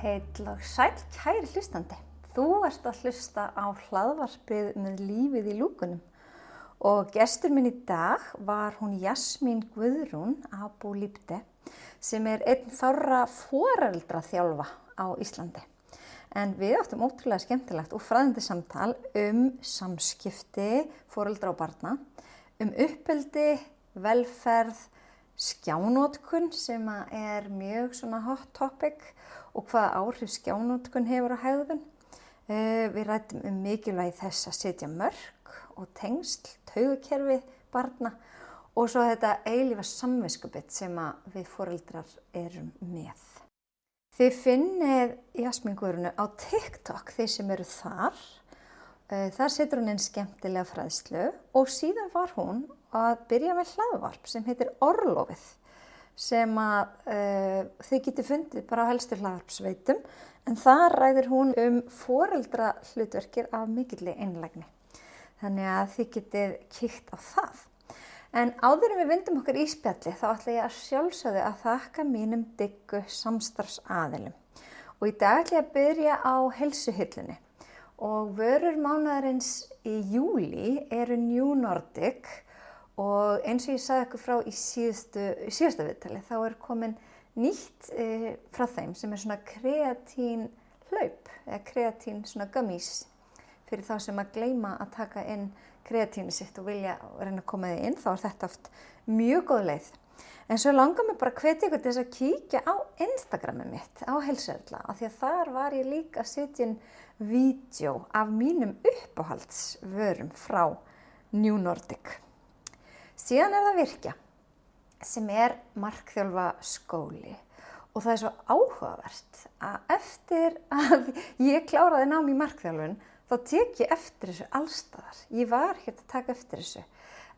Heill og sæll, kæri hlustandi. Þú ert að hlusta á hlaðvarpið með lífið í lúkunum. Og gestur minn í dag var hún Jasmín Guðrún Abu-Libde sem einn fárra foreldraþjálfa á Íslandi. En við áttum ótrúlega skemmtilegt og fræðandi samtal samskipti foreldra og barna, uppeldi, velferð, skjánotkun sem mjög svona hot topic og hvaða áhrif skjánotkun hefur á hegðun. Við ræddum mikilvægi þess að setja mörk og tengsl, taugakerfi barna og svo þetta eilífa samviskubit sem við foreldrar erum með. Þið finnið Jasmín Guðrúnu á TikTok, þeir sem eru þar. Þar setur hún inn skemmtilega fræðslu og síðan var hún að byrja með hlaðvarp sem heitir Orlofið sem þið getið fundið bara á helstu hlaðvarpsveitum en þar ræðir hún foreldrahlutverkið af mikilli einlægni. Þannig að þið getið kíkt á það. En áður en við vindum okkur í spjalli þá ætla ég að sjálfsögðu að þakka mínum diggu samstarfsaðilum. Og í dag ætla ég að byrja á heilsuhillunni. Og vörur mánaðarins í júlí eru New Nordic og eins og ég sagði ykkur frá í síðasta viðtali þá komin nýtt frá þeim sem svona kreatín hlaup eða kreatín svona gummies fyrir þá sem að gleyma að taka inn kreatínu sitt og vilja reyna að koma þið inn, þá þetta oft mjög góð leið. En svo langar mér bara að hvetja ykkur til þess að kíkja á Instagramið mitt, á Heilsuerla, af því að þar var ég líka að setja inn vídeo af mínum uppáhaldsvörum frá New Nordic. Síðan það Virkja, sem markþjálfaskóli og það svo áhugavert að eftir að ég kláraði nám í markþjálfun, þá tek ég eftir þessu allstaðar. Ég var ekki að taka eftir þessu.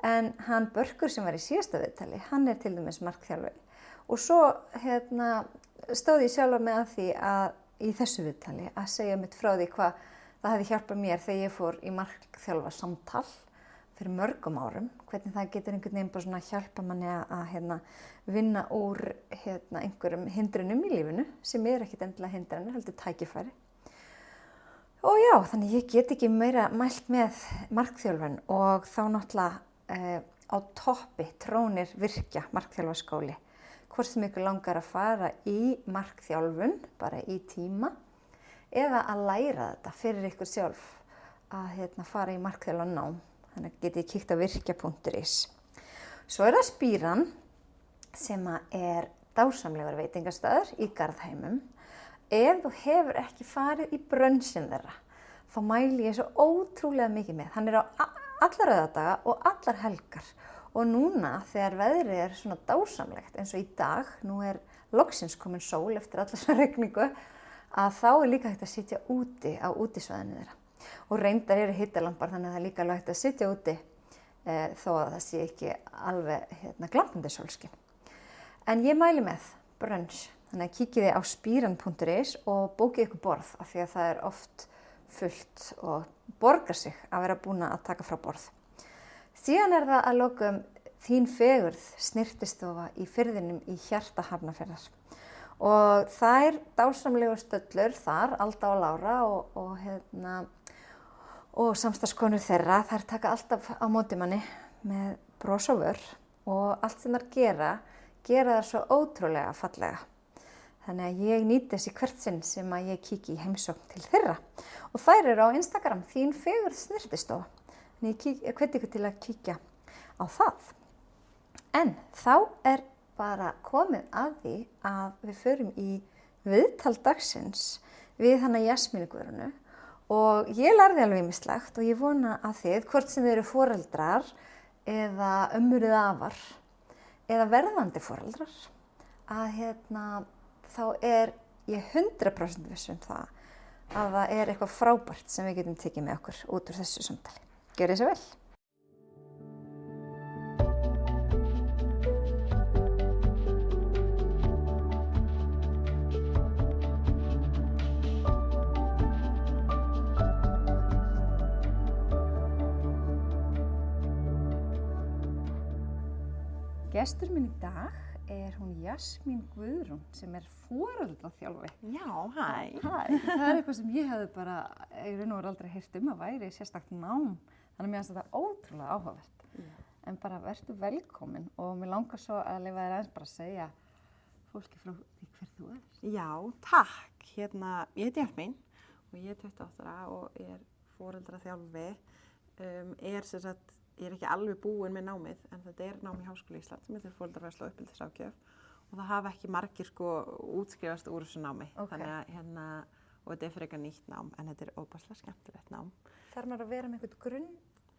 En hann Börkur sem var í síðasta viðtali, hann til dæmis markþjálfi. Og svo stóð ég sjálfa með að því að í þessu viðtali að segja mitt frá því hvað það hefði hjálpað mér þegar ég fór í markþjálfa samtal fyrir mörgum árum. Hvernig það getur einhvern veginn bara svona hjálpa manni að vinna úr einhverjum hindrunum í lífinu sem ekkert endilega hindranir, heldur tækifæri. Og já, þannig ég get ekki meira mælt með markþjálfun og þá náttúrulega á toppi trónir Virkja markþjálfaskóli. Hvort sem ykkur langar að fara í markþjálfun, bara í tíma, eða að læra þetta fyrir ykkur sjálf að fara í markþjálfanám. Þannig get ég kíkt á virkja.is. Svo það Spíran sem dásamlegur veitingastaður í Garðheimum. Ef þú hefur ekki farið í brunchinn þeirra, þá mæli ég svo ótrúlega mikið með. Hann á allar auðadaga og allar helgar. Og núna þegar veðrið svona dásamlegt eins og í dag, nú loksins komin sól eftir allar þessa rigningu, að þá líka hægt að sitja úti á útisvæðinu þeirra. Og reyndar hittalampar þannig að það líka alveg hægt að sitja úti þó að það sé ekki alveg glampandi sólskin. En ég mæli með brunch. Þannig að kíkið á spiran.is og bókið ykkur borð af því að það oft fullt og borgar sig að vera búin að taka frá borð. Síðan það að lokum Þín fegurð snyrtistofa í firðinum í hjarta Hafnarfjarðar. Og þær dásamlegu stöllur þar, Alda og Lára og samstarfskonur þeirra, þær taka alltaf á móti manni með bros og vör og allt sem þær gera það svo ótrúlega fallega. Þannig að ég nýti þessi hvert sinn sem að ég kíki í heimsókn til þeirra. Og þær á Instagram, Þín fegurð snyrtistofa. Þannig ég hvet ykkur til að kíkja á það. En þá bara komið að því að við förum í viðtal dagsins við hana Jasmínu Guðrúnu. Og ég lærði alveg ýmislegt og ég vona að þið, hvort sem þið eru foreldrar eða ömmur eða afar eða verðandi foreldrar, að þá ég 100% viss það að það eitthvað frábært sem við getum tekið með okkur út úr þessu samtali. Gjörið svo vel! Gestur minn í dag er hún Jasmín Guðrún sem er foreldraþjálfi. Já, hæ. Það er eitthvað sem ég hefði bara, ég raun og veru aldrei heyrt að væri sérstakt nám. Þannig að mér finnst þetta ótrúlega áhugavert. En bara vertu velkomin og mér langar svo að leyfa þér aðeins bara að segja fólki frá því hver þú ert. Já, takk. Ég heiti Jasmín og ég er 28 ára og er foreldraþjálfi. Ég er ekki alveg búin með námið, en þetta er nám í Háskóla Íslands sem heitir foreldrafræðsla og uppeldisráðgjöf og það hafa ekki margir útskrifast úr þessu námi. Okay. Þannig að, og þetta er frekar nýtt nám, en þetta er óbærslega skemmtilegt nám. Þarf maður að vera með einhvern grunn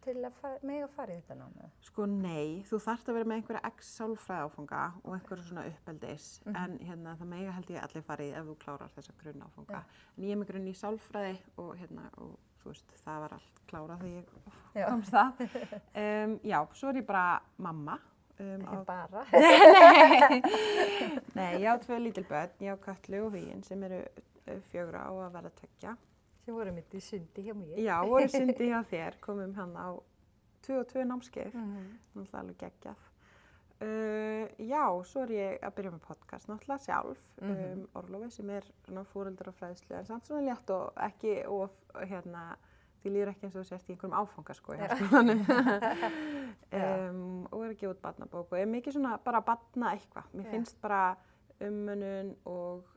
til að mega fara í þetta námið? Sko nei, þú þarft að vera með einhverja sálfræðiáfanga og einhverja svona uppeldis, en það mega held ég allir fara í ef þú klárar þessa grunnáfanga. En ég er með grunn í sálfræði og þú veist, það var allt klárað þegar ég komst það. Já, svo er ég bara mamma. Ekki bara? Nei, ég á 2 lítil börn, ég á Kötlu og Huginn sem eru 4 á að verða 2. Sem voru mitt í sundi hjá mér. Já, voru sundi hjá þér, komum hann á 22 námskeið, náttúrulega alveg geggjað. Já, svo er ég að byrja með podcast náttúrulega sjálf, Orlofi sem er foreldrafræðslu en samt svona létt og ekki of, því líður ekki eins og þú sért í einhverjum áfanga sko í háskólanum. Og er að gefa út barnabók og er mikið svona bara að barna eitthvað. Mér finnst bara umönnun og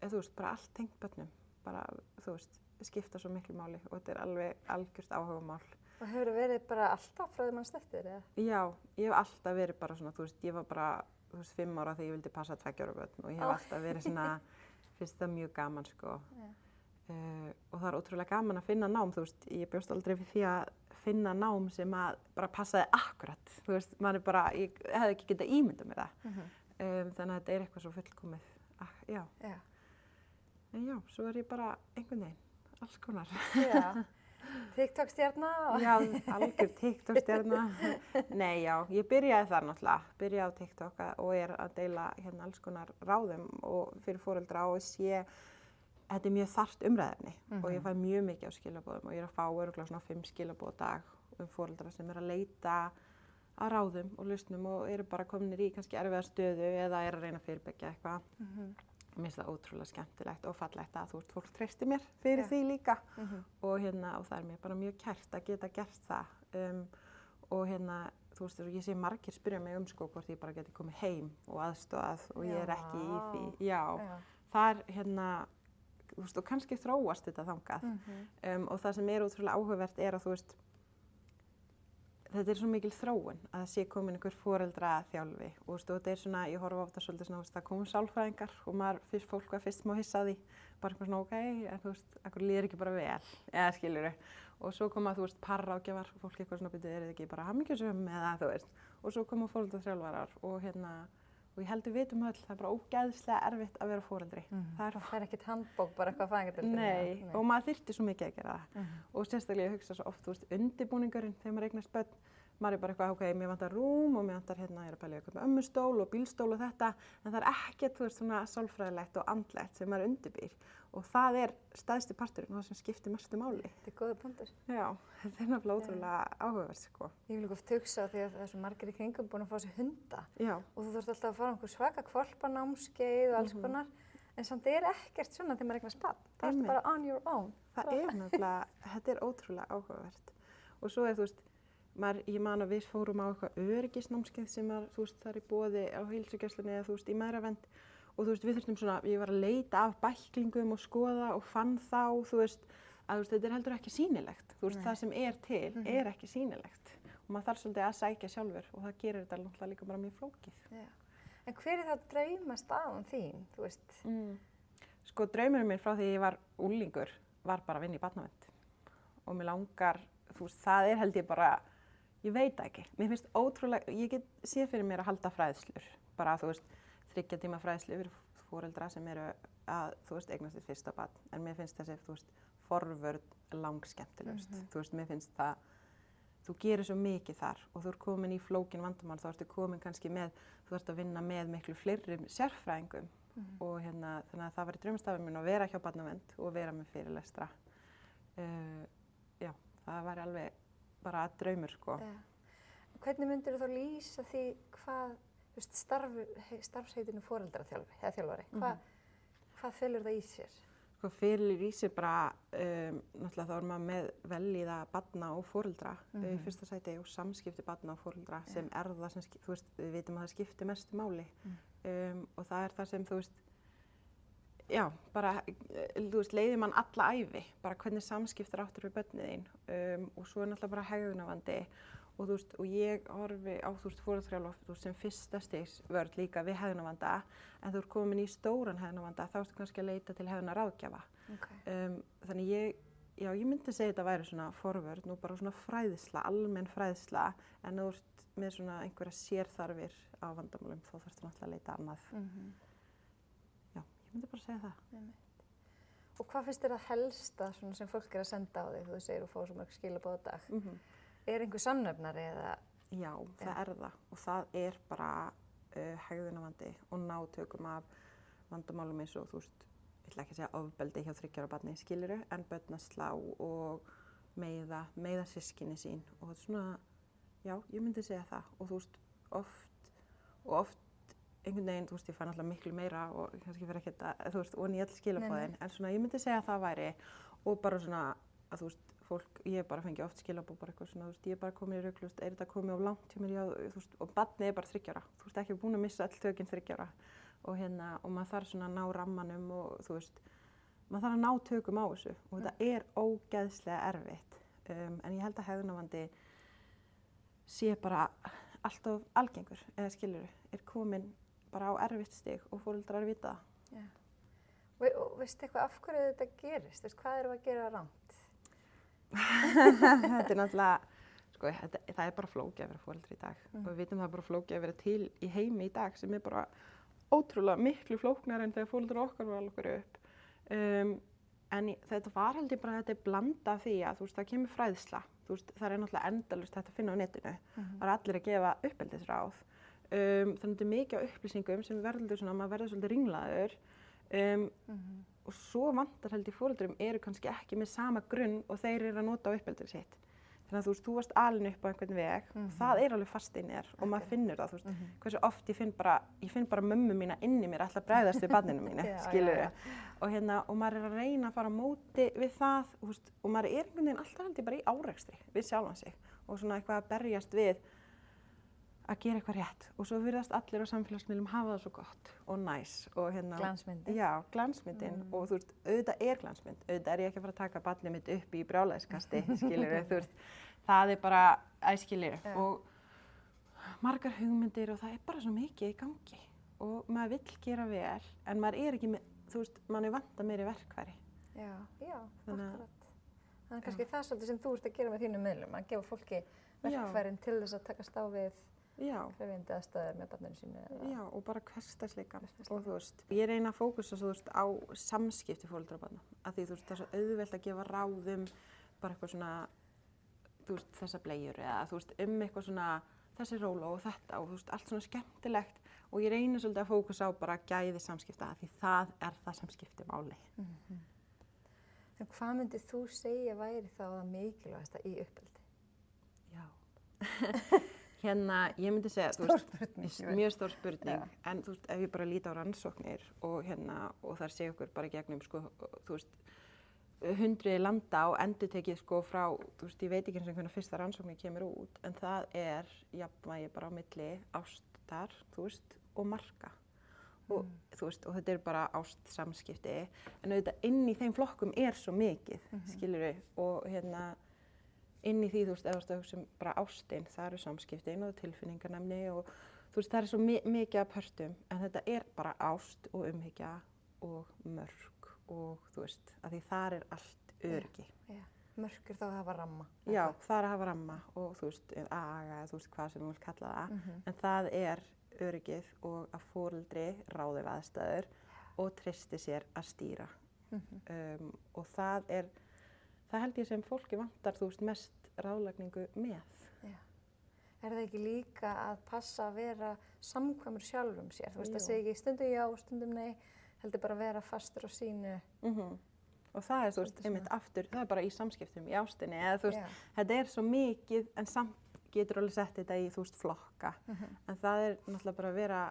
þú veist, bara allt tengt börnum, bara þú veist, skipta svo miklu máli og þetta er alveg algjört áhugamál. Og hefur það verið bara alltaf frá því mann stettir, eða? Já, ég hef alltaf verið bara svona, þú veist, ég var bara, 5 ára þegar ég vildi passa 2 ára börn og ég hef alltaf verið svona, finnst það mjög gaman, sko. Og það er ótrúlega gaman að finna nám, þú veist, ég bjóst aldrei fyrir því að finna nám sem að bara passaði akkurat, þú veist, maður er bara, ég hefði ekki getað ímyndað mér það. Þannig að þetta er eitthvað svo fullkomið, já. En já, svo er ég bara einhvern veginn, alls konar. Já. TikTok-stjarna? Já, algjör TikTok-stjarna. Nei, já, ég byrjaði þar náttúrulega, byrjaði á TikTok og er að deila alls konar ráðum og fyrir foreldra og þetta er mjög þarft umræðefni og ég fæ mjög mikið á skilaboðum og ég er að fá örugglega svona 5 skilaboð á dag foreldra sem er að leita að ráðum og lausnum og eru bara kominir í kannski erfiða stöðu eða er að reyna að fyrirbyggja eitthvað. Mér finnst það ótrúlega skemmtilegt og fallegt að fólk treystir mér fyrir því líka og það er mér bara mjög kært að geta gert það og þú veist, ég sé margir spyrja mig sko hvort ég bara geti komið heim og aðstofað og ég er ekki í því. Já. Það er þú veist, og kannski þróast þetta þangað og það sem er ótrúlega áhugavert er að þú veist, þetta er svo mikil þróun að það sé komin einhver foreldraþjálfi og þetta er svona, ég horfa á þetta svolítið svona, það komum sálfræðingar og fólk var fyrst má hissa því, bara eitthvað svona en þú veist, akkur líður ekki bara vel, eða skilurðu. Og svo koma, þú veist, parráðgjafar, fólk eitthvað svona byrjuð, er þetta ekki bara hamingjusöm eða þú veist. Og svo koma foreldraþjálfarar og og ég held við vitum öll, það er bara ógeðslega erfitt að vera foreldri. Það er ekkert handbók, bara eitthvað fæðingardeildin. Nei, og maður þyrfti svo mikið að gera það. Og sérstaklega ég hugsa svo oft, þú veist, undirbúningurinn þegar maður eignast börn, maður er bara eitthvað, mér vantar rúm og mér vantar ég er að pæla eitthvað með ömmustól og bílstól og þetta, en það er ekkert, þú veist, svona sálfræðilegt og andlegt sem maður undirbýr. Og það er stærsti parturinn og það sem skiptir mestu máli. Þetta er góður punktur. Já, þetta er nefnilega ótrúlega áhugavert, sko. Ég vil líka oft hugsa því að það er svo margir í kringum búin að fá sér hunda. Já. Og þú þurft alltaf að fara einhver svaka hvolpanámskeið og alls konar. En samt er ekkert svona þegar maður eignast barn. Það er bara on your own. Það er nefnilega, þetta er ótrúlega áhugavert. Og svo þú veist, ég man að við fórum á eitthvað öryggisnámskeið sem þú veist, það er í boði á heilsugæslunni eða þú veist, í mæðravernd. Og þú veist, við þurftum svona, ég var að leita af bæklingum og skoða og fann þá, þú veist, að þetta er heldur ekki sýnilegt. Þú veist, það sem er til er ekki sýnilegt. Og maður þarf svolítið að sækja sjálfur og það gerir þetta náttúrulega líka bara mjög flókið. Já. En hver er það draumastaðan þín, þú veist? Sko, draumurinn minn frá því ég var unglingur var bara að vinna í barnavernd. Og mér langar, þú veist, það er held ég bara, ég veit ekki. Mér finnst ótrúlega, ég get séð fyrir mér að halda fræðslur. Bara, þú veist, 3 tíma fræðslu yfir foreldra sem eru að, þú veist, eignast þitt fyrsta barn. En mér finnst þessi, þú veist, forvörn langskemmtilegust. Þú veist, mér finnst það, þú gerir svo mikið þar og þú ert komin í flókin vandamál, þá ertu komin kannski með, þú ert að vinna með miklu fleiri sérfræðingum og þannig að það var í draumastafinn minn að vera hjá barnavernd og vera með fyrirlestra. Já, það var alveg bara draumur, sko. Hvernig myndirðu þá lýsa því hvað starfsheitinu foreldraþjálfari, hvað felur það í sér? Sko felur í sér bara, náttúrulega þá maður með vellíða barna og foreldra í fyrsta sæti og samskipti barna og foreldra sem það sem, við vitum að það skiptir mestu máli og það það sem, bara, leiðir mann alla ævi, bara hvernig samskiptir áttur við börnin þín og svo náttúrulega bara hegðunarvandi og og ég horfi á foreldraþjálfun sem fyrsta stigs vörn líka við hegðunarvanda en þú komin í stóran hegðunarvanda þá ertu kannski að leita til hegðunarráðgjafa. Þannig ég myndi segja þetta væri svona forvörn og bara svona fræðsla, almenn fræðsla en þú ert með svona einhverja sérþarfir á vandamálum þá þarftu náttúrulega að leita annað. Já, ég myndi bara segja það. Og hvað finnst þér að helsta svona sem fólk að senda á þig? Þú segir þú fáir svo mörg skilaboð á dag. Einhver samnefnari eða? Já, það það og það bara hegðunarvandi og nátökum af vandamálum eins og ég ætla ekki að segja ofbeldi hjá 3 ára barni, skilurðu, en börn að slá og meiða systkini sín og svona, já, ég myndi segja það og oft einhvern veginn, ég fann alltaf miklu meira og kannski fyrir ekkert að, og í öll skilaboðin, en svona ég myndi segja að það væri og bara svona að fólk, ég bara fengi oft skilaboð bara eitthvað svona, ég bara komin í rugl, þetta komið of langt hjá mér, og barnið bara 3 ára, ekki búin að missa öll tökin 3 ára og maður þarf svona að ná rammanum og maður þarf að ná tökum á þessu og þetta ógeðslega erfitt, en ég held að hegðunarvandi sé bara alltaf algengur, eða skilurðu, komin bara á erfitt stig og foreldrar vita það. Og veistu eitthvað af hverju þetta gerist? Hvað erum við að gera rangt? Þetta náttúrulega, það bara flókið að vera foreldri í dag og við vitum það bara flókið að vera til í heimi í dag sem bara ótrúlega miklu flóknar en þegar foreldrar okkar var alveg upp. En þetta var held ég bara þetta blanda af því að það kemur fræðsla, það náttúrulega endalaust hægt að finna á netinu, það allir að gefa uppeldisráð, þannig að þetta mikið á upplýsingum sem verður svona, maður verður svolítið ringlaður og svo vantar held ég foreldrum kannski ekki með sama grunn og þeir að nota á uppeldið sitt. Þannig að þú varst alin upp á einhvern veg og það alveg fast inn og maður finnur það, hversu oft ég finn bara mömmu mína inn í mér alltaf bregðast við barninu mínu, skilurðu. Og maður að reyna að fara á móti við það og maður einhvern veginn alltaf held ég bara í árekstri við sjálfan sig og svona eitthvað að berjast við að gera eitthvað rétt og svo virðast allir á samfélagsmiðlum hafa það svo gott og næs og glansmyndin. Já, glansmyndin og auðvitað glansmynd, auðvitað ég ekki að fara að taka barnið mitt upp í brjálæðiskasti, skilurðu, það bara, skilurðu og margar hugmyndir og það bara svo mikið í gangi og maður vill gera vel en maður ekki með, maður vant að meiri verkfæri. Já, akkurat. Þannig kannski það svolítið sem þú ert að gera með þínum miðlum, að gefa fólki verkfærin til þess að takast á við krefjandi aðstæður með barninu sínu. Já, og bara hversdagsleikann og ég reyna að fókusa á samskipti foreldra og barna, af því það er svo auðvelt að gefa ráðum bara eitthvað svona, þessa bleiur eða eitthvað svona þessi róla og þetta og allt svona skemmtilegt og ég reyna svolítið að fókusa á bara gæði samskipta, af því það það sem skiptir máli. En hvað myndir þú segja væri þá það mikilvægasta í uppeldi? Já. Ég myndi segja, mjög stór spurning, en ef ég bara líti á rannsóknir og þar sé okkur bara gegnum, hundruði landa og endurtekið frá, ég veit ekki eins og hvernig fyrsta rannsóknin kemur út, en það jafnvægi bara á milli ástar, og marka. Og þetta bara ást, samskipti, en auðvitað inn í þeim flokkum svo mikið, skilurðu, og inn í því, eða sem bara ástin, það samskiptin og tilfinningarnæmni og það svo mikið af pörtum, en þetta bara ást og umhyggja og mörk og að því þar allt öryggi. Mörk þá að hafa ramma. Já, það að hafa ramma og aga, hvað sem þú vilt kalla það, en það öryggið og að foreldri ráði við aðstæður og treysti sér að stýra. Og það held ég sem fólki vantar mest ráðlagningu með. Er það ekki líka að passa að vera samkvæmur sjálfum sér? Þú það segir ekki stundum já, stundum nei, heldur bara að vera fastur á sínu. Og það einmitt aftur, það bara í samskiptum, í ástinni, eða þetta svo mikið en samt getur alveg sett þetta í, þú veist, flokka. En það náttúrulega bara að vera,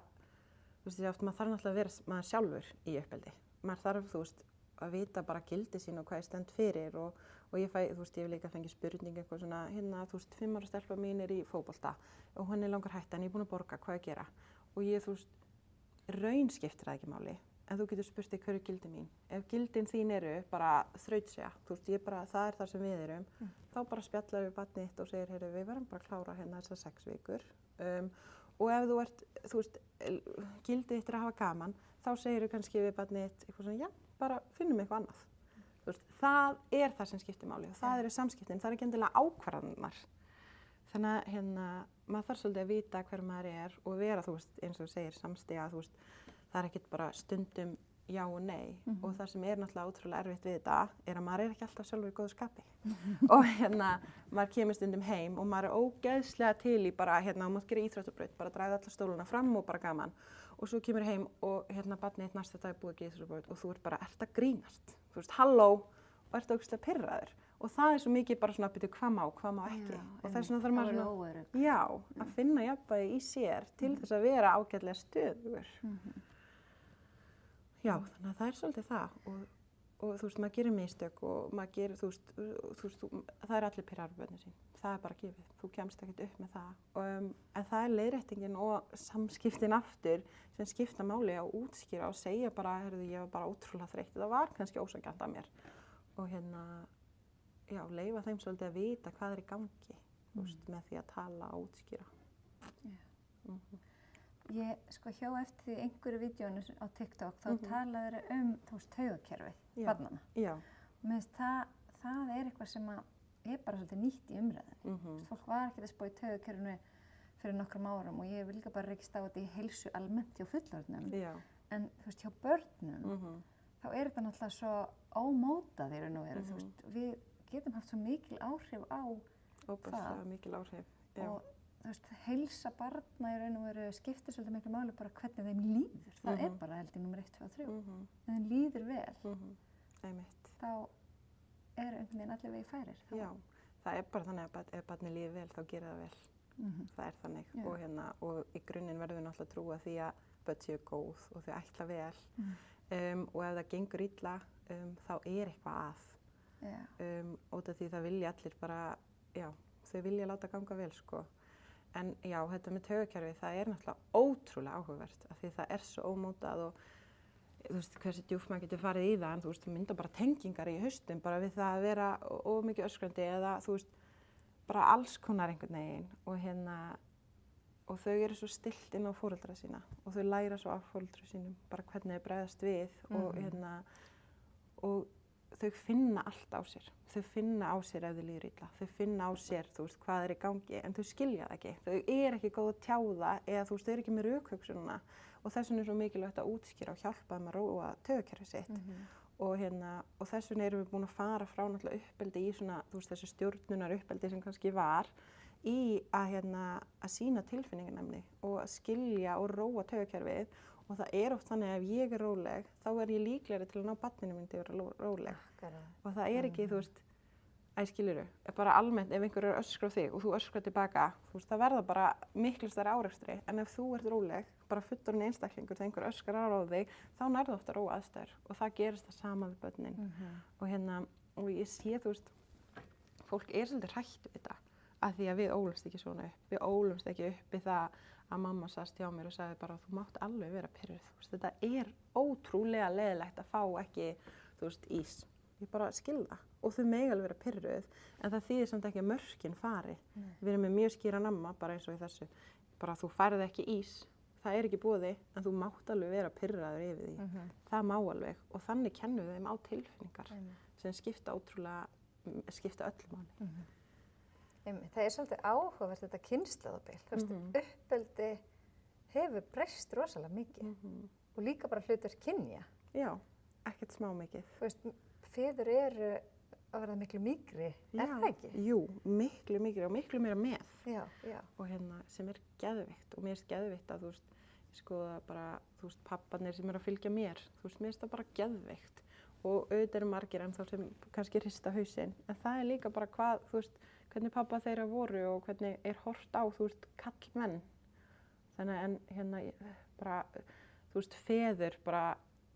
þú veist, maður þarf náttúrulega að vera maður sjálfur í uppeldi. Maður þarf, þú veist, að vita bara gildi sín og hvað ég stend fyrir og ég fæ, þú veist, ég hef líka fengið spurning eitthvað svona, þú veist, 5 ára stelpa mín í fótbolta og hún langar hætta en ég er búin að borga, hvað ég gera? Og ég, þú veist, raun skiptir það ekki máli, en þú getur spurt þig hverju gildi mín. Ef gildin þín eru bara þrautsega, þú veist, það er það sem við erum, þá bara spjallar við barnið þitt og segir, heyrðu, við verðum bara að klára þessar 6 vikur. Og ef þú ert, þú veist, gildið þitt að hafa gaman, þá segir þú kannski við barnið þitt eitthvað svona, já, bara finnum eitthvað annað. Þú veist, það er það sem skiptir máli og það eru samskiptin, það er ekki endilega ákvarðanirnar. Þannig að maður þarf svolítið að vita hver maður er og vera, þú veist, eins og þú segir, samstiga, þú veist, það er ekkert bara stundum já og nei og það sem er náttúrulega ótrúlega erfitt við þetta er að maður er ekki alltaf sjálfur í góðu skapi og maður kemur stundum heim og maður er ógeðslega til í bara, maður gera íþróttabraut, bara draga alla stóluna fram og bara gaman og svo kemur heim og barnið þitt næsta dag er búið að gera íþróttabraut og þú ert bara, ert að grínast, þú veist, halló og ert ógeðslega pirraður og það er svo mikið bara svona að byrja hvað má ekki og það er svona þarf maður svona, að finna jafnvægi í sér til þess að vera ágætlega stöðugur. Já, þannig að það er svolítið það og þú veist, maður gerir mistök og maður gerir, þú veist, það er allir pirraðir á börnin sín, það er bara gefið, þú kemst ekkert upp með það. En það er leiðréttingin og samskiptin aftur sem skipta máli að útskýra og segja bara, heyrðu, ég var bara ótrúlega þreytt, það var kannski ósanngjarnt af mér. Og leyfa þeim svolítið að vita hvað er í gangi, þú veist, með því að tala og útskýra. Ég hjá eftir því einhverju vídeónu á TikTok þá talaði þú veist, taugakerfið barnanna. Já. Og mér finnst það er eitthvað sem er bara svolítið nýtt í umræðinu. Fólk var ekkert að spá í taugakerfinu fyrir nokkrum árum og ég vil líka bara rekst á þetta í heilsu almennt hjá fullorðnum. Já. En þú veist, hjá börnum þá er þetta náttúrulega svo ómótað í raun og veru. Þú veist, við getum haft svo mikil áhrif á það. Mikil áhrif, já. Og þú veist, heilsa barna í raun og veru skiptir svolítið miklu máli bara hvernig þeim líður. Það er bara held í númer 1, 2 og 3. Ef þeim líður vel, Einmitt. þá eru einhvern veginn allir vegið færir. Já, það er bara þannig að ef barnið líður vel, þá gerir það vel. Það er þannig. Og í grunninn verðum við náttúrulega að trúa því að börn séu góð og þau ætla vel. Og ef það gengur illa, þá er eitthvað að. Út af því það vilja allir bara, þau vilja láta ganga vel, sko. En já, þetta með taugakerfið, það er náttúrulega ótrúlega áhugavert af því það er svo ómótað og þú veist, hversu djúpt maður getur farið í það en þú veist, þú myndar bara tengingar í haustum bara við það að vera of mikið öskrandi eða þú veist, bara alls konar einhvern veginn og þau eru svo stillt inn á foreldra sína og þau læra svo af foreldra sínum bara hvernig þau bregðast við og þau finna allt á sér. Þau finna á sér ef þau líður illa. Þau finna á sér, þú veist, hvað er í gangi, en þau skilja það ekki. Þau eru ekki góð að tjá það eða þú veist, þau eru ekki með rökhugsunina og þess vegna er svo mikilvægt að útskýra og hjálpa þeim að róa taugakerfið sitt. Og þess vegna erum við búin að fara frá náttúrulega uppeldi í svona, þú veist, þessu stjórnunar uppeldi sem kannski var í að sýna tilfinninganæmni og að skilja og róa taugakerfið. Og það er oft þannig að ef ég er róleg, þá er ég líklegri til að ná barninu mínu til að vera róleg. Og það er ekki, þú veist, skilurðu, bara almennt ef einhver er að öskra á þig og þú öskrar tilbaka, þú veist, það verða bara miklu stærri árekstri. En ef þú ert róleg, bara fullorðinn einstaklingur þegar einhver öskrar á þig, þá nærðu oft að róa aðstæður. Og það gerist það sama við börnin. Og ég sé, þú veist, fólk er svolítið hrætt við þetta. Af því að við ólumst ekki svona upp. Við ólumst ekki upp í það að mamma saðst hjá mér og sagði bara þú mátt alveg vera pirruð. Þú veist, þetta er ótrúlega leiðilegt að fá ekki, þú veist, ís. Ég bara skil það. Og þau mega alveg vera pirruð, en það þýðir samt ekki að mörkin fari. Við erum með mjög skýra namma, bara eins og í þessu. Bara þú færð ekki ís, það er ekki boði, en þú mátt alveg vera pirraður yfir því. Það má alveg. Og þannig kennum við þeim á tilfinningar sem skipta öllu máli. Það er svolítið áhugavert þetta kynslóðabil. Þú veist, uppeldi hefur breyst rosalega mikið og líka bara hlutverk kynja. Já, ekkert smá mikið. Þú veist, feður eru að verða miklu mýkri, er það ekki? Jú, miklu mýkri og miklu meira með. Já. Og sem er geðveikt og mér er geðveikt að þú veist, ég skoða bara, þú veist, papparnir sem eru að fylgja mér, þú veist, mér er það bara geðveikt og auðvitað eru margir en þá sem kannski hrista hausinn, en það er líka bara hvað, þú veist, hvernig pappa þeirra voru og hvernig er horft á, þú veist, kallmenn. Þannig en hérna bara, þú veist, feður bara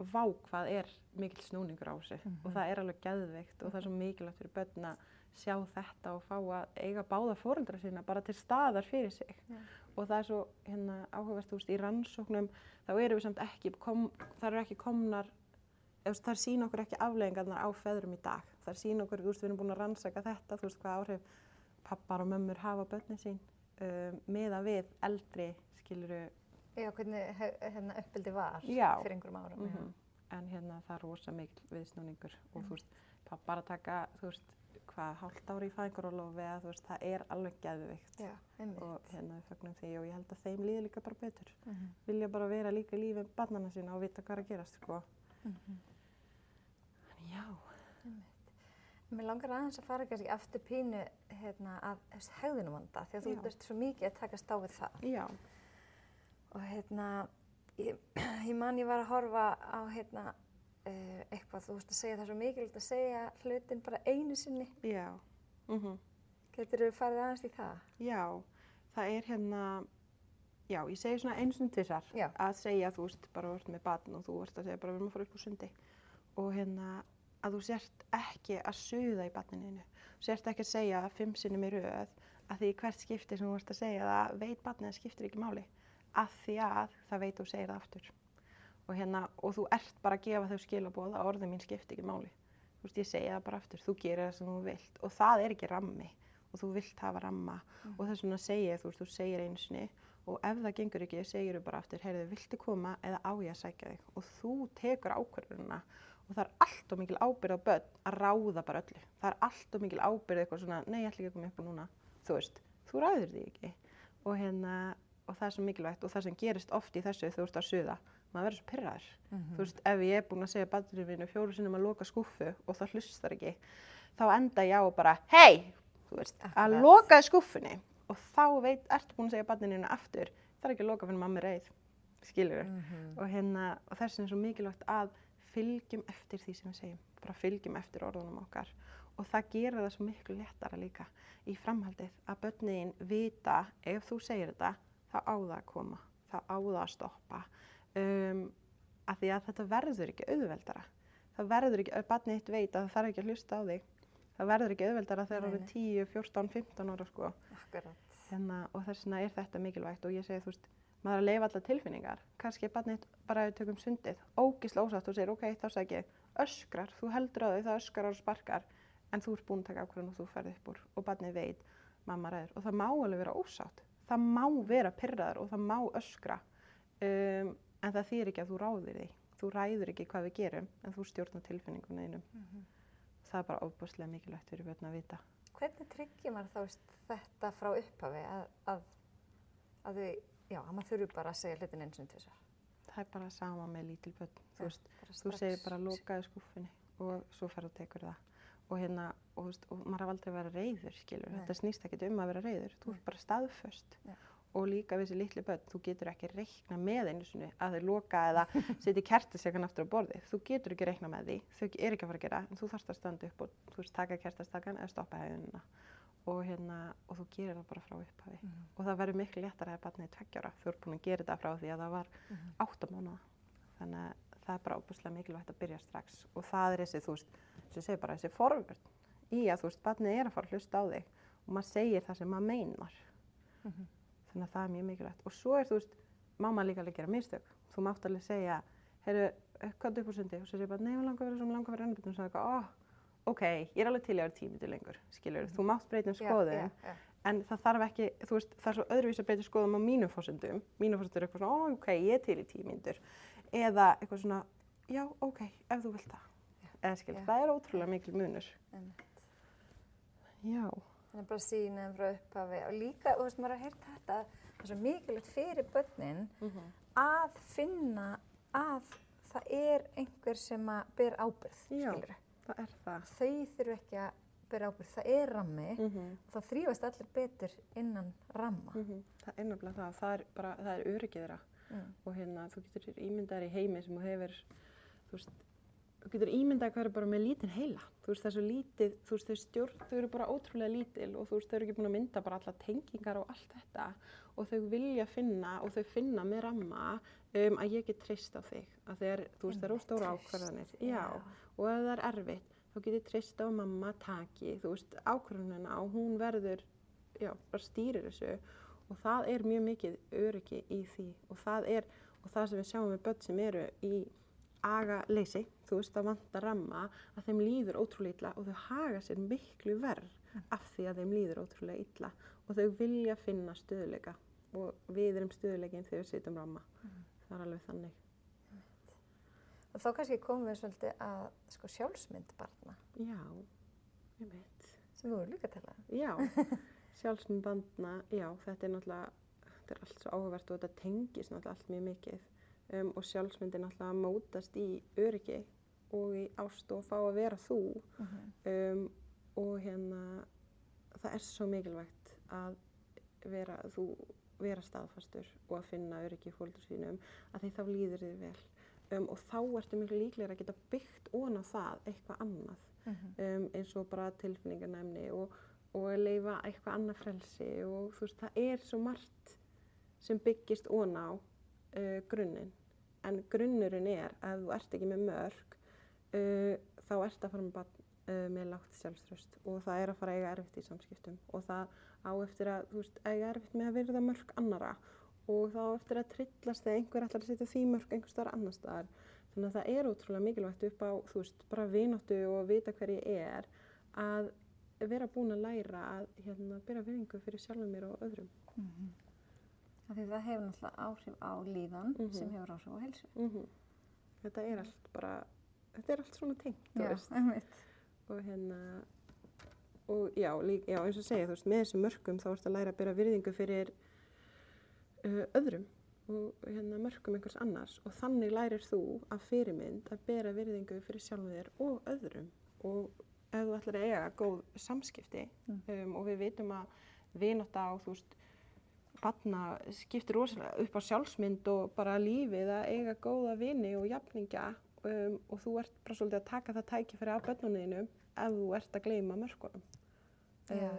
vá hvað er mikill snúningur á þessu og það er alveg geðveikt og það er svo mikilvægt fyrir börn að sjá þetta og fá að eiga báða foreldra sína bara til staðar fyrir sig. Og það er svo hérna áhugavert, þú veist, í rannsóknum þá erum við samt ekki, það eru ekki komnar, það sýna okkur ekki afleiðingarnar á feðrum í dag. Það sýna okkur, þú veist, við erum búin að rannsaka þetta, þú veist, hvað áhrif pappar og mömmur hafa börnin sín miðað við eldri, skilurðu. Já, hvernig hérna uppeldi var fyrir einhverjum árum. En hérna það er rosa mikil viðsnúningur og þú veist, pappar að taka, þú veist, hvað, hálft ári í fæðingarorlofi eða þú veist, það er alveg geðveikt. Já, einmitt. Og hérna við fögnum því og ég held að þeim líði líka bara betur. Vilja bara vera líka í lífi barnanna sína og vita hvað er að gerast, sko. Já. Einmitt. Mér langar aðeins að fara kannski aftur pínu hérna að hegðunarvanda því að þú ert svo mikið að takast á við það. Já. Og hérna, ég man ég var að horfa á hérna eitthvað, þú veist að segja það svo mikilvægt að segja hlutin bara einu sinni. Já. Geturðu farið aðeins í það? Já, það er hérna, já, ég segi svona einu sinni tvisvar að segja, þú veist, bara vart með barn og þú ert að segja bara við erum að fara upp á sundi og hérna að þú sért ekki að suða í barninu. Þú sért ekki að segja 5 sinnum í röð að því hvert skipti sem þú ert að segja það veit barnið skiptir ekki máli. Af því að það veit þú segir það aftur. Og hérna, og þú ert bara að gefa þau skilaboð að orðið mín skiptir ekki máli. Þú veist, ég segi það bara aftur, þú gerir það sem þú vilt og það er ekki rammi og þú vilt hafa ramma og þess vegna segir þú veist, þú segir einu sinni og ef það gengur ekki, segir þú bara aftur, heyrðu, viltu koma eða á ég að sækja þig og þú tekur ákvörðunina og það er allt of mikil ábyrgð á börn að ráða bara öllu. Það er allt of mikil ábyrgð eitthvað svona, nei, ég ætla ekki að koma upp á núna, þú veist, þú ræður því ekki og hérna, og það er svo mikilvægt og það sem gerist oft í þessu þú ert að suða, maður verður svo pirraður. Þú veist, ef ég er búin að segja barninu mínu 4 sinnum að loka skúffu og það hlustar ekki, þá enda ég á bara, hei, þú veist, að loka skúffunni og þá ertu búin að segja barninu mínu aftur, það er ekki að loka fyrir mamma reið, skilurðu. Og hérna, og þess vegna er svo mikilvægt að fylgjum eftir því sem við segjum, bara fylgjum eftir orðunum okkar og það gerir það svo miklu léttara líka í framhaldið að börnin vita ef þú segir þetta þá á það að koma, þá á það að stoppa af því að þetta verður ekki auðveldara. Það verður ekki, ef barnið þitt veit að það þarf ekki að hlusta á þig, það verður ekki auðveldara þegar það er 10, 14, 15 ára sko. Akkurat. Hérna, og þess vegna er þetta mikilvægt og ég segi, þú veist, maður er að leyfa allar tilfinningar. Kannski er barnið bara að við tökum sundið, ógeðslega ósátt og segir, ok, þá sæki ég, öskrar, þú heldur á þig, það öskrar og sparkar, en þú ert búin að taka ákvörðun og þú ferð upp úr og barnið veit, mamma ræður. Og það má alveg vera ósátt, það má vera pirraður og það má öskra, en það þýðir ekki að þú ráðir því. Þú ræður ekki hvað við gerum, en þú stjórnar tilfinningunum þínum. Það er bara ofboðslega mikilvægt fyrir börn að vita. Hvernig tryggir maður þá þetta frá upphafi að þau, já, að maður þurfi bara að segja hlutin eins og tvisvar? Það er bara sama með lítil börn. Þú segir bara lokaðu skúffunni og svo ferðu og tekur það. Og hérna, og maður har aldrei verið reiður, skilur. Þetta snýst ekki að vera reiður. Þú ert bara staðföst. Og líka við þessi litli börn, þú getur ekki reikna með einu sinni að þau loka eða setja kertastakan aftur á borðið. Þú getur ekki reikna með því, þau er ekki að fara að gera, en þú þarfst að standa upp og þú veist, taka kertastakan eða stoppa hegðunina. Og hérna, og þú gerir það bara frá upphafi. Og það verður miklu léttara ef barnið er 2 ára. Þú ert búin að gera þetta frá því að það var 8 mánaða. Þannig að það er bara óbúslega mikilvægt að byrja strax. Og það er þessi, þú veist, sem segir bara þessi forvörn í að, þú veist, barnið er að fara að hlusta á þig og maður segir það sem maður meinar. Þannig að það er mjög mikilvægt. Og svo er, þú veist, má maður líka alveg gera mistök. Þú mátt alveg segja, heyrðu, hvað upp úr sundi? Og svo segir bara, nei, mér langar að vera svo, mér langar að vera ennbyrnum. Og svo er eitthvað, ok, ég er alveg til að vera 10 mínútur lengur, skilur. Þú mátt breyta skoðun, en það þarf ekki, þú veist, það er svo öðruvísi að breyta skoðum á mínum forsendum. Mínum forsendum er eitthvað svona, ok, ég er til í 10 mínútur. Eða eitthvað svona, já, ok, ef þú vilt það. Eða skilur, það er ótrúlega mikil munur. Já. Þannig bara sína þeim frá upphafi og líka, þú veist, maður har heyrt þetta, það er svo mikilvægt fyrir börnin að finna að það er einhver sem að ber ábyrgð, skilurðu. Það er það. Þau þurfu ekki að bera ábyrgð, það er rammi og það þrífast allir betur innan ramma. Það er nefnilega það, það er öryggið þeirra og hérna, þú getur ímyndaðir í heimi sem þú hefur, þú veist, þú getur ímyndað hvað eru bara með lítinn heila. Þú veist, það er svo lítið, þú veist, þau eru bara ótrúlega lítil og þú veist, þau eru ekki búin að mynda bara alla tengingar og allt þetta og þau vilja finna og þau finna með ramma að ég get treyst á þig. Að þegar, þú veist, það eru stóra ákvarðanir. Já, og ef það er erfitt, þá get ég treyst á að mamma taki, þú veist, ákvarðanina og hún verður, já, bara stýrir þessu og það er mjög mikið öryggi í því og það sem við sjáum með börn sem eru í agaleysi, þú veist, að vanta ramma, að þeim líður ótrúlega illa og þau haga sér miklu verð af því að þeim líður ótrúlega illa og þau vilja finna stöðuleika og við erum stöðuleikinn þegar við setjum ramma. Það er alveg þannig. Og þá kannski komum við svolítið að sko sjálfsmynd barna. Já, ég veit. Sem við vorum líka að tala. Já, sjálfsmynd barna, já, þetta er allt svo áhugavert og þetta tengist náttúrulega allt mjög mikið. Og sjálfsmyndin náttúrulega mótast í öryggi og í ást og fá að vera þú og það er svo mikilvægt að vera staðfastur og að finna öryggi í foreldrum sínum að því þá líður þér vel og þá ertu miklu líklegri að geta byggt ofan á það eitthvað annað eins og bara tilfinningarnæmni og að leyfa eitthvað annað frelsi og þú veist það er svo margt sem byggist ofan á grunninn. En grunnurinn er að þú ert ekki með mörk, þá ert að fara með barn með lágt sjálfstraust og það er að fara að eiga erfitt í samskiptum og það á eftir að, þú veist, eiga erfitt með að virða mörk annara og það á eftir að trillast þegar einhver ætlar að setja því mörk einhvers staðar annar staðar. Þannig að það er ótrúlega mikilvægt upp á, þú veist, bara vináttu og vita hver ég er að vera búin að læra að bera virðingu fyrir sjálfum mér og öðrum. Því það hefur náttúrulega áhrif á líðan sem hefur áhrif á heilsu. Þetta er allt svona tengt, þú veist. Einmitt. Og já, eins og segja, þú veist, með þessum mörkum þá ertu að læra að bera virðingu fyrir öðrum og mörkum einhvers annars og þannig lærir þú að fyrirmynd að bera virðingu fyrir sjálfum þér og öðrum og ef þú ætlar að eiga góð samskipti og við vitum að vinátta og þú veist barna skiptir rosalega upp á sjálfsmynd og bara lífið að eiga góða vini og jafningja og þú ert bara svolítið að taka það tækifæri af börnunum þínum ef þú ert að gleyma mörkunum. Já.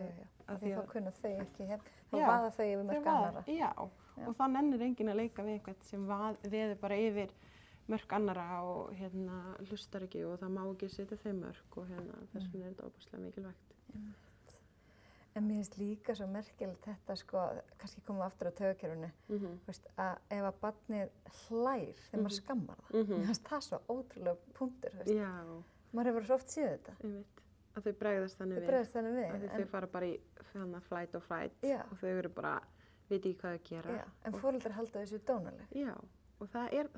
Því þá kunna þau ekki, þá vaða þau yfir mörk annara. Já, og það nennir enginn að leika við eitthvað sem veður bara yfir mörk annara og hlustar ekki og það má ekki setja þeim mörk og þess vegna er þetta óbúslega mikilvægt. En mér finnst líka svo merkilegt þetta sko, kannski komum við aftur á taugakerfinu, veist, að ef að barnið hlær þegar maður skammar það, mér finnst það svo ótrúlega punktur, veist. Já. Maður hefur svo oft séð þetta. Ég veit, að þau bregðast þannig við. Þau bregðast þannig við. Að þau fara bara í flight og fright og þau eru bara, veit ekki hvað að gera. Já, en foreldrar halda þessu dónaleg. Já, og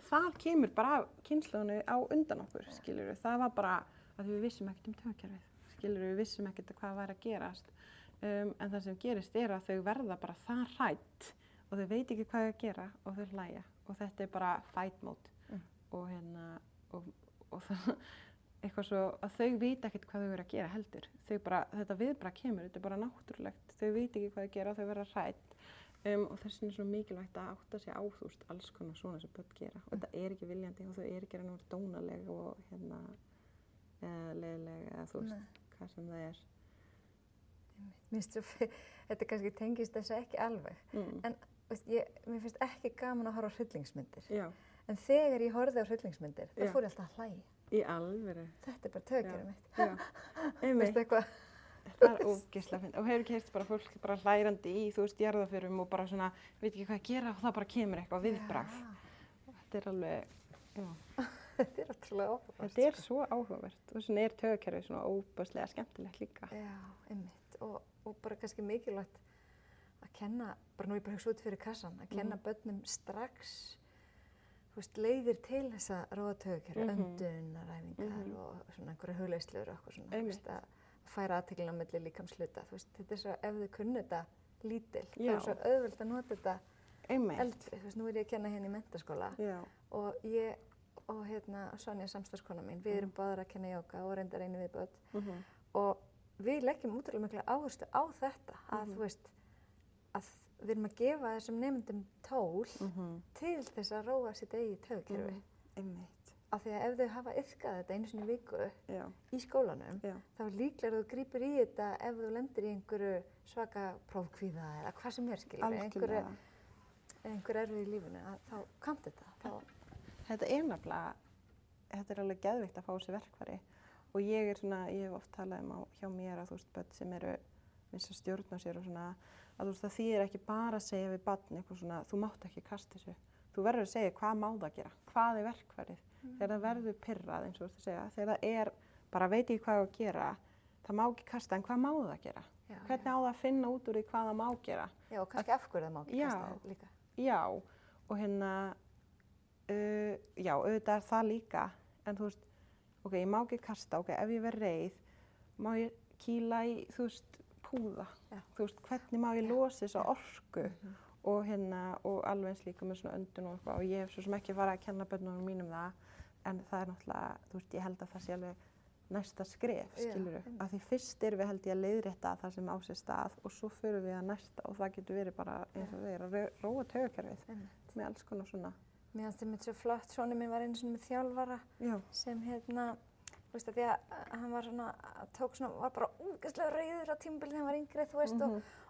það kemur bara af kynslóðinu á undan okkur, skilurðu. Það var bara að við vissum ekkert taugakerfið, skilurðu, við vissum ekkert hvað var að gerast. En það sem gerist er að þau verða bara það hrædd og þau veit ekki hvað að gera og þau hlæja og þetta er bara fight mode og það eitthvað svo að þau veit ekkert hvað þau eru að gera heldur. Þetta viðbragð kemur, þetta er bara náttúrulegt, þau veit ekki hvað að gera og þau verða hrædd og þess vegna er svo mikilvægt að átta sig á þú veist alls konar svona sem börn gera og þetta er ekki viljandi og þau eru ekki að vera dónaleg og leiðileg eða þú veist hvað sem það er. Þetta kannski tengist þessu ekki alveg, en veist, mér finnst ekki gaman að horfa á hryllingsmyndir, en þegar ég horfði á hryllingsmyndir, þá fór ég alltaf að hlæja. Í alvöru? Þetta er bara taugakerfið mitt. Veistu eitthvað? Það er ógeðslega fyndið og hefur ekki heyrt bara fólk bara hlærandi í, þú veist, jarðarförum og bara svona, veit ekki hvað að gera og það bara kemur eitthvað viðbragð. Þetta er alveg, Þetta er ótrúlega áhugavert. Þetta er svo áhugavert og svona er taugakerfið svona óbúslega skemmtilegt líka. Já, einmitt. Og bara kannski mikilvægt að kenna, bara nú ég bara hugsa út fyrir kassan, að kenna börnum strax, þú veist, leiðir til þess að róa taugakerfi, öndunaræfingar og svona einhverja hugleiðslur og eitthvað svona, þú veist, að færa athyglinni á milli líkamshluta, þú veist, þetta er svo, ef þau kunnu þetta lítil, þá er svo auðvelt að nota þetta eldri, þú veist, nú er ég að kenna hérna í menntaskóla og ég og Sonja, samstarfskona mín, við erum báðar að kenna jóga og reyndar einu viðbót og við leggjum útrúlega mikla áherslu á þetta að þú veist að við erum að gefa þessum nemendum tól til þess að róa sitt eigið taugakerfi. af því að ef þau hafa iðkað þetta einu sinni í viku Já. í skólanum, Já. þá er líklega að þú grípur í þetta ef þú lendir í einhverju svaka prófkvíða eða hvað sem skilur, einhver erfið í lífinu, að þá kannt þetta. Þetta er nefnilega, þetta er alveg geðvikt að fá þessi verkfæri og ég hef oft talað hjá mér að þú veist, börn sem eru eins og stjórn á sér og svona, að þú veist, það þýðir ekki bara að segja við barn eitthvað svona, þú mátt ekki kasta þessu. Þú verður að segja hvað má það gera, hvað er verkfærið. Þegar það verður pirrað, eins og þú ert að segja, þegar það er bara veit ekki hvað að gera, það má ekki kasta, en hvað má það gera? Já, hvernig á það að finna út úr því hvað það má gera? Já, og kannski af hverju það má ekki kasta líka. Já, og já, auðvitað er það líka, en þú veist, ok, ég má ekki kasta, ok, ef ég verð reið, má ég kýla í, þú veist, púða, þú veist, hvernig má ég losa þessa orku og og alveg eins líka með svona öndun og eitthvað og ég hef svo sem ekki farið að kenna börnunum mínum það, en það er náttúrulega, þú veist, ég held að það sé alveg næsta skref, skilurðu, af því fyrst erum við held ég að leiðrétta það sem á sér stað og svo förum við að næsta og það getur verið bara eins og við að róa taugakerfið með alls konar svona. Mér fannst þetta svo flott, sonur minn var einu sinni með þjálfara sem þú veist að því að hann var svona, var bara ógeðslega reiður á tímabili þegar hann var yngri, þú veist,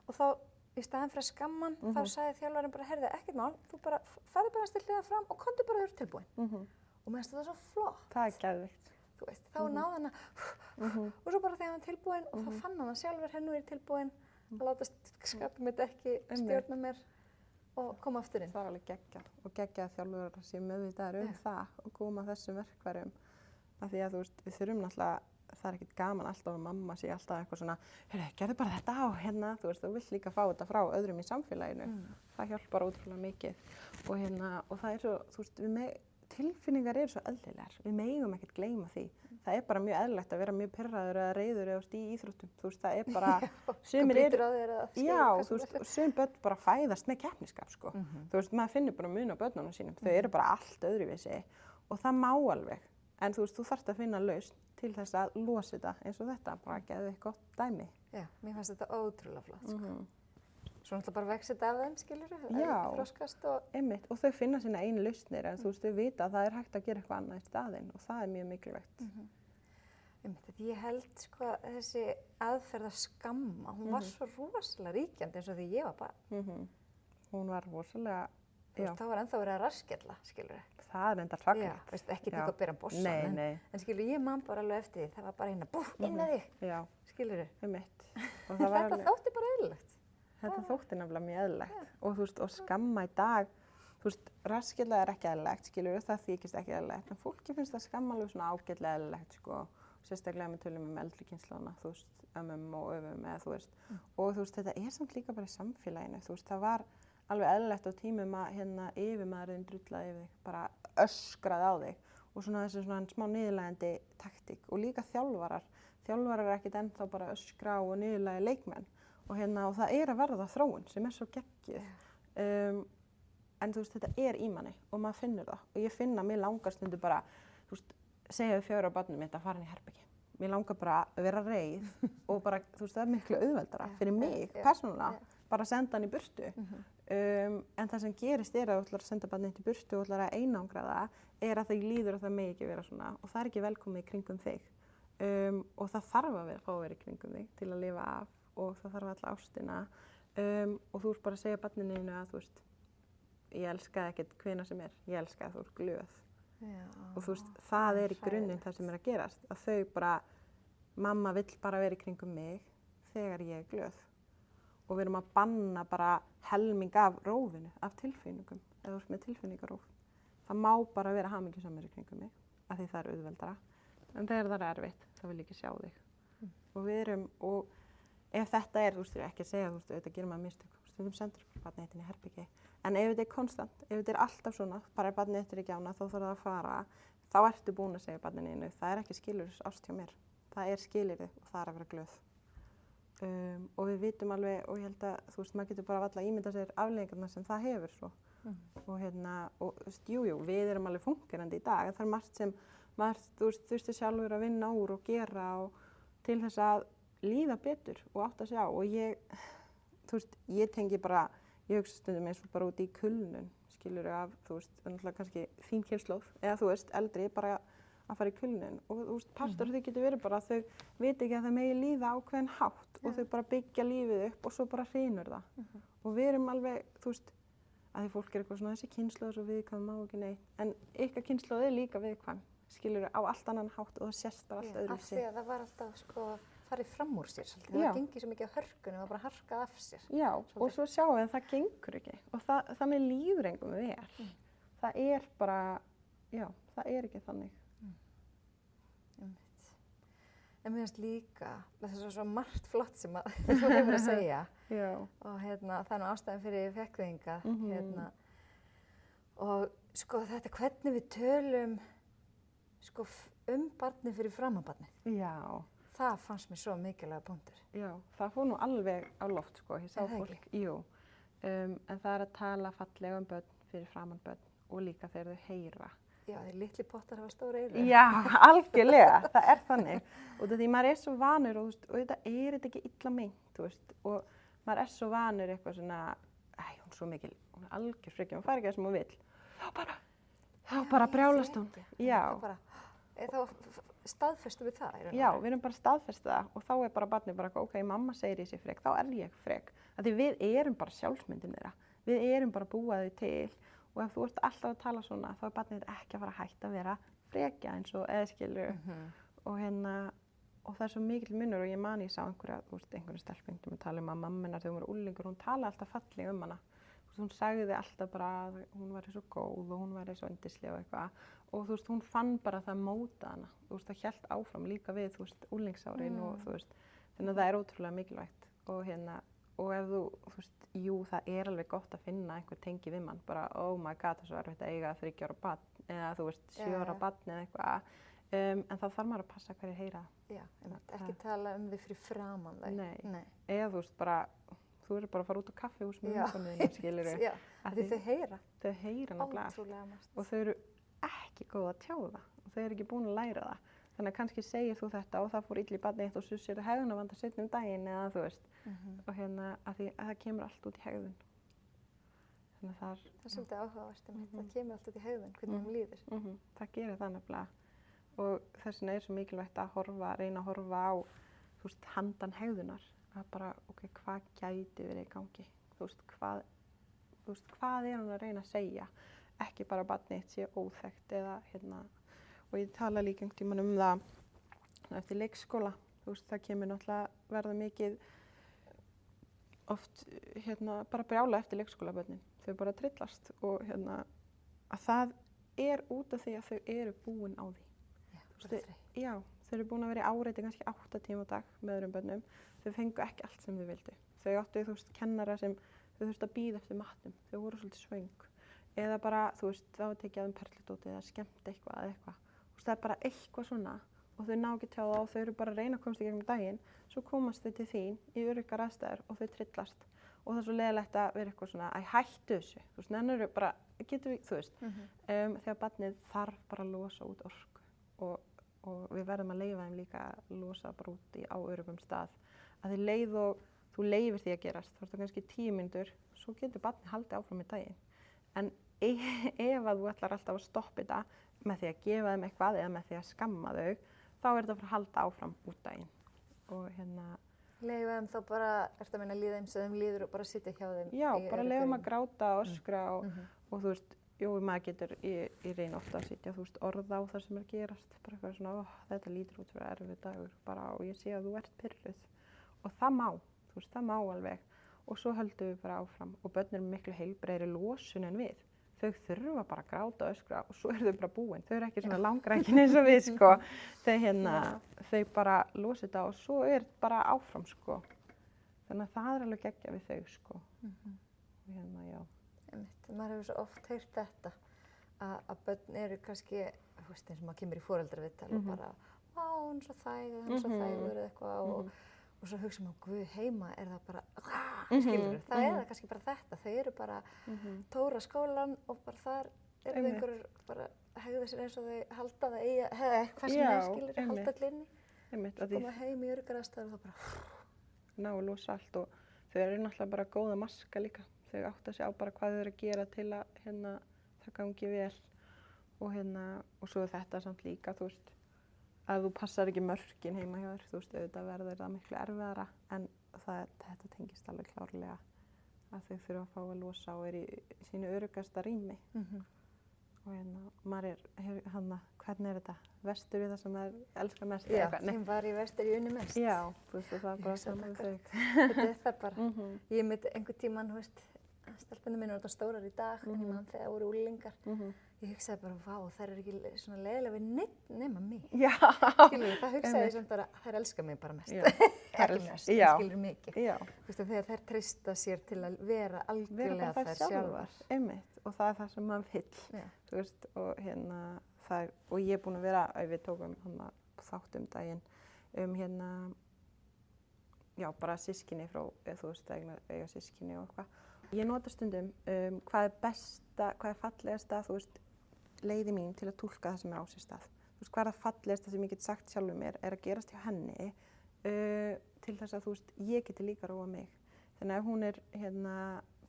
og þá í staðinn fyrir að skamma hann, þá sagði þjálfarinn bara, heyrðu, ekkert mál, þú bara farðu bara til hliðar fram og komdu bara þegar þú ert tilbúin. Og mér finnst þetta svo flott. Það er geðvikt. Þú veist, þá náði hann og svo bara þegar hann var tilbúin og þá fann hann sjálfur, nú er ég tilbúin að láta skapið mitt ekki stjórna mér og koma aftur inn. Það er alveg geggjað og geggjað að þjálfurar sé meðvitaðir það og koma þessum verkfærum. Af því að þú veist, við þurfum náttúrulega, það er ekkert gaman alltaf að mamma sé alltaf eitthvað svona, heyrðu, gerðu bara þetta á þú veist, þú vilt líka fá þetta frá öðrum í samfélaginu. Það hjálpar ótrúlega mikið og það er svo, þú veist, tilfinningar eru svo eðlilegar, við megum ekkert gleyma því. Það er bara mjög eðlilegt að vera mjög pirraður eða reiður eða í íþróttum, þú veist, það er bara, sumir þú veist, sum börn bara fæðast með keppnisskap, sko. Þú veist, maður finnur bara mun á börnunum sínum, þau eru bara allt öðruvísi og það má alveg. En þú veist, þú þarft að finna lausn til þess að losa þetta eins og þetta, bara geðu eitthvað gott dæmi. Já, mér fannst þetta ótrúlega flott, sko. Svo náttúrulega bara vex þetta af þeim, skilurðu, þroskast og... Einmitt, og þau finna sína einu lausnir, en þú veist, þau vita að það er hægt að gera eitthvað annað í staðinn og það er mjög mikilvægt. Einmitt, ég held, sko, þessi aðferð að skamma, hún var svo rosalega ríkjandi eins og því ég var barn. Hún var rosalega... Þá var ennþá verið að raskella, skilurðu. Það er enda svakalegt. Já, veist, ekki eitthvað að bera bossan, en skilurðu, ég man bara alveg eftir því, það var bara inn með þig, skilurðu. Einmitt. Þetta þótti bara eðlilegt. Þetta þótti nefnilega mjög eðlilegt og þú veist, og skamma í dag, þú veist, raskella er ekki eðlilegt, skilurðu, það þykist ekki eðlilegt, en fólki finnst það skamma alveg svona ágætlega eðlilegt, sko, sérstaklega með tölum eldri kynslóðana, þú veist, ömmum og öfum eða þú veist, og þú veist, þetta er samt líka bara í samfélaginu, þú veist, það var alveg eðlilegt á tímum að yfirmaðurinn drullaði yfir þig, bara öskraði á þig og svona þessi svona smá niðurlægjandi taktík og líka þjálfarar er ekkert ennþá bara öskra og niðurlægja leikmenn og og það er að verða þróun sem er svo geggjuð. En þú veist, þetta er í manni og maður finnur það og ég finn að mér langar stundu bara, þú veist, segja við 4 ára barnið mitt að fara inn í herbergi. Mér langar bara að vera reið og bara, þú veist, það er miklu auðveldara fyrir mig, persónulega, bara að senda hann í burtu. En það sem gerist er að þú ætlar að senda barnið í burtu og ætlar að einangra það, er að það líður að það megi ekki vera svona og það er ekki velkomið í kringum þig. Og það þarf að fá að vera í kringum þig til að lifa af og það þarf alltaf ástina. Og þú ert bara að segja barninu þínu að, þú veist, ég elska það ekkert hvenær sem er, ég elska það, þú ert glöð. Já, og þú veist, það er í grunninn það sem er að gerast, að þau bara, mamma vill bara vera í kringum mig þegar ég er glöð. Og við erum að banna bara helming af rófinu, af tilfinningum, eða þú ert með tilfinningaróf. Það má bara vera hamingjusamur í kringum mig, af því það er auðveldara. En þegar það er erfitt, þá vil ég ekki sjá þig. Og við erum, og ef þetta er, þú veist, ekki að segja, þú veist, auðvitað gerir maður mistök, stundum sendur barnið þitt inn í herbergi. En ef þetta er konstant, ef þetta er alltaf svona, bara ef barnið þitt er ekki ána, þá þarf það að fara, þá ertu búin að segja barninu þínu, það er ekki skilyrðis ást hjá mér. Það er skilyrði og það er að vera glöð. Og við vitum alveg, og ég held að, þú veist, maður getur bara alltaf ímyndað sér afleiðingarnar sem það hefur svo. Og og þú veist, jú, við erum alveg fungerandi í dag, en það er margt sem maður, þú veist, þurfti sjálfur að vinna úr og gera og til þess að líða betur og átt að sjá. Og ég, þú veist, ég tengi bara, ég hugsa stundum eins og bara út í kulnun, skilur af, þú veist, náttúrulega kannski þín kynslóð, eða þú veist, eldri, bara að fara í kulnun og þú veist, partur þau getur verið bara að þau viti ekki að það megi líða ákveðin hátt og þau bara byggja lífið upp og svo bara hrynur það. Og við erum alveg, þú veist, að því fólk eitthvað svona þessi kynslóð er svo viðkvæm, má ekki neitt, en ykkar kynslóð er líka viðkvæm, skilur á allt annan hátt og það sést bara allt öðru Af því að það var alltaf sko farið fram úr sér svolítið, það gengi svo mikið á hörkunni, það var bara harkað af sér. Já, og svo sjáum við að það gengur ekki og þannig líður engum vel. Það er bara, já, það er ekki þannig. En mér finnst líka, það er svo margt flott sem að þú hefur að segja og það er nú ástæðan fyrir ég fekk þig hingað. Og sko þetta hvernig við tölum sko barnið fyrir framan barnið. Já. Það fannst mér svo mikilvæga punktur. Já, það fór nú alveg á loft sko, ég sá fólk, jú. En það er að tala fallega börn fyrir framan börn og líka þegar þau heyra. Já, þeir litli pottar hafa stóra eyru. Já, algjörlega, það er þannig. Og því maður er svo vanur og þetta er þetta ekki illa meint, þú veist. Og maður er svo vanur eitthvað svona, hún er svo mikil, hún er algjör frikið, hún fær ekki það sem hún vill. Þá bara brjálast hún. Já. Þá staðfestum við það? Já, við erum bara staðfest það og þá er bara barnið bara, ok, mamma segir ég sé frek, þá er ég frek. Því við erum bara sjálfsmyndin þeirra. Við erum bara búað þau til. Og ef þú ert alltaf að tala svona, þá er barnið ekki að fara að hætta að vera frekja eins og eðskilur. Og það er svo mikil munur og ég man ég sá einhverja stelpingum að tala að mamma hennar þegar hún var úlingur, hún talaði alltaf fallega hana. Hún sagði alltaf bara að hún væri svo góð og hún væri svo yndisleg og eitthvað. Og þú veist, hún fann bara það móta hana. Þú veist, það hélt áfram líka við, þú veist, úlingsárin og þú veist. Þannig að það er ótrúlega mikilvægt. Og ef þú veist, jú, það er alveg gott að finna einhver tengi við mann, bara oh my god, það er svo erfitt að eiga 3 ára barn eða þú veist, 7 ára barn eða eitthvað, en þá þarf maður að passa hverju heyra. Já, ekki tala þið fyrir framan þau. Nei. Eða þú veist bara, þú eru bara að fara út á kaffihús með vinkonunni, skilurðu. Já, því þau heyra. Þau heyra nefnilega. Ótrúlega margt. Og þau eru ekki góð að tjá það og þau eru ekki búin að læra það. Þannig að kannski segir þú þetta og það fór illa í barnið eitt og svo sér hegðunarvanda seinna daginn eða þú veist. Og að því að það kemur allt út í hegðun. Þannig að það er svolítið áhugavert það kemur allt út í hegðun, hvernig þeim líður. Það gerir það nefnilega. Og þess vegna er svo mikilvægt að reyna að horfa á, þú veist, handan hegðunar. Að bara, ok, hvað gæti verið í gangi? Þú veist, hvað er hún að reyna að segja? Ekki bara barnið sé óþekkt eða og ég tala líka einhvern tímann það eftir leikskóla. Þú veist, það kemur náttúrulega verða mikið oft bara brjála eftir leikskólabörnin. Þau bara trillast og að það er út af því að þau eru búin á því. Já, þau eru búin að vera í áreiti kannski 8 tíma á dag með öðrum börnum. Þau fengu ekki allt sem þau vildu. Þau áttu, þú veist, kennara sem þau þurftu að bíða eftir matnum. Þau voru svolítið svöng. Eða bara, þú veist, þá var tekið að perludóti eða skemmt eitthvað eða eitthvað. Það er bara eitthvað svona og þau ná ekki til það og þau eru bara að reyna að komast í gegnum daginn. Svo komast þau til þín í öruggar aðstæður og þau trillast. Og það er svo leiðilegt að vera eitthvað svona, hættu þessu. Þú veist, nennirðu bara, getur við, þú veist. Þegar barnið þarf bara að losa út orku og við verðum að leyfa þeim líka að losa bara út á örugum stað. Að þið leið og þú leifir því að gerast. Þá er það kannski 10 mínútur, svo getur barnið haldið áfram í daginn. En ef að þú ætlar alltaf að stoppa þetta með því að gefa þeim eitthvað eða með því að skamma þau, þá er þetta að fara að halda áfram út daginn. Og Leyfa þeim þá bara, ertu að meina líða þeim sem þeim líður og bara sitja hjá þeim? Já, bara leyfa þeim að gráta og öskra og þú veist, jú, maður getur í reyna ofta að sitja, þú veist, orða á það sem er að gerast. Bara eitthvað svona, þetta lítur út fyrir erfið dagur, bara og ég sé að þú ert pirruð. Og það má, þú veist, það má alveg. Og svo höldum við bara áfram og börn eru miklu heilbrigðari losun en við. Þau þurfa bara að gráta og öskra og svo eru þau bara búin. Þau eru ekki svona langrækin eins og við, sko. Þau bara losa þetta og svo er bara áfram, sko. Þannig að það er alveg geggjað við þau, sko. Já. Maður hefur svo oft heyrt þetta að börn eru kannski, þú veist, eins og maður kemur í foreldraviðtal og bara, hún er svo þægur eða eitthvað og svo hugsa maður, guð, heima er það bara, skilur, það er það kannski bara þetta. Þau eru bara tóra skólan og bara þar eru þau einhverjur bara hegða sér eins og þau halda það eiga, hvað sem þau skilur, halda allir inni. Koma heim í öruggar aðstæður og það bara... Ná að losa allt og þau eru náttúrulega bara góð að maska líka. Þau átta sig á bara hvað þau eru að gera til að það gangi vel og svo er þetta samt líka, þú veist, að þú passar ekki mörkin heima hjá þér, þú veist, auðvitað verður það miklu erfiðara en þetta tengist alveg klárlega að þau þurfa að fá að losa og er í sínu öruggasta rými. Og maður hvernig er þetta? Vestur við það sem maður elskar mest? Já, sem var í vestur í unni mest. Já, þú veist, það er bara saman þau. Þetta er það bara. Ég mitt einhvern tímann, þú veist, stelpunum mínu eru þetta stórar í dag, en ég man þegar voru úlingar. Ég hugsaði bara, vá, þær eru ekki svona leiðilega við neitt nema mig. Já. Skilur, það hugsaði ég sem bara, þær elska mig bara mest. Ekki mest, skilur mikið. Já. Þú veist, þegar þær treysta sér til að vera algjörlega þær sjálfar. Einmitt, og það er það sem maður vill, þú veist, og ég er búin að vera, við tókum þátt daginn, já, bara systkini frá, þú veist, eiga systkini og eitthvað. Ég nota stundum hvað er fallegasta, þú veist, leiði mín til að túlka það sem er á sér stað. Þú veist, hvað er það fallegasta sem ég get sagt sjálfur mér er að gerast hjá henni til þess að, þú veist, ég geti líka róa mig. Þannig að ef hún er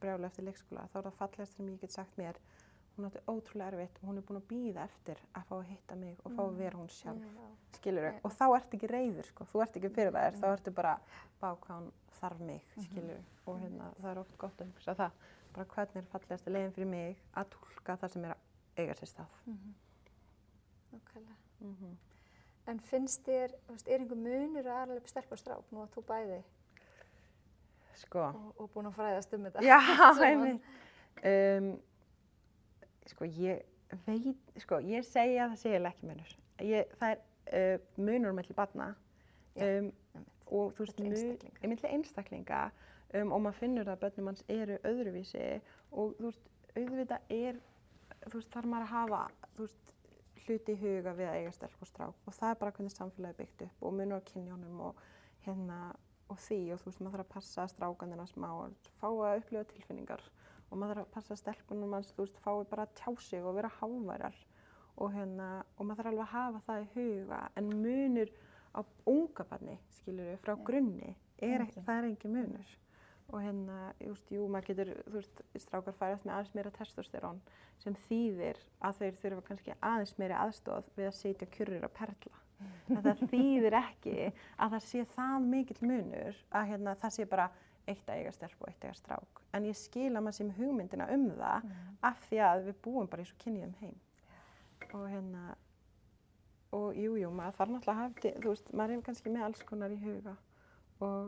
brjáluð eftir leikskóla, þá er það fallegasta sem ég get sagt mér. Hún átti ótrúlega erfitt og hún er búin að bíða eftir að fá að hitta mig og fá að vera hún sjálf, skilurðu. Og þá ertu ekki reiður, sko, þú ert ekki pirraður, þá ertu bara hvað hún þarf mig, skilurðu. Og það er oft gott að hugsa það, bara hvernig er fallegasta leiðin fyrir mig að túlka það sem er að eiga sér stað. Nákvæmlega. En finnst þér, þú veist, er einhver munur að alveg stelpa og strák, nú að þú bæði? Sko. Og búin að fræðast þetta. Já, einmitt. Sko, ég segi að það sé ekki munur. Það er munur milli barna og þú veist, milli einstaklinga og maður finnur að börnum hans eru öðruvísi og þú veist, auðvitað þú veist, þarf maður að hafa, þú veist, hluti í huga við að eiga stelpu og strák og það er bara hvernig samfélagið byggt upp og munur á kynjónum og því og þú veist, maður þarf að passa strákanina smá og fá að upplifa tilfinningar. Og maður þarf að passa stelpunum hans, þú veist, fái bara að tjá sig og vera háværar og maður þarf alveg að hafa það í huga en munur á unga barni, skilurðu, frá grunni, það er engin munur og jú, maður getur, þú veist, strákar færast með aðeins meira testosterón sem þýðir að þeir þurfa kannski aðeins meiri aðstoð við að setja kjurrir og perla. En það þýðir ekki að það sé það mikill munur að það sé bara eitt að eiga stelpu og eitt að eiga strák. En ég skil að maður sé með hugmyndina það af því að við búum bara í svo kynjuðum heim. Og jú, maður þarf náttúrulega að hafa, þú veist, maður er kannski með alls konar í huga. Og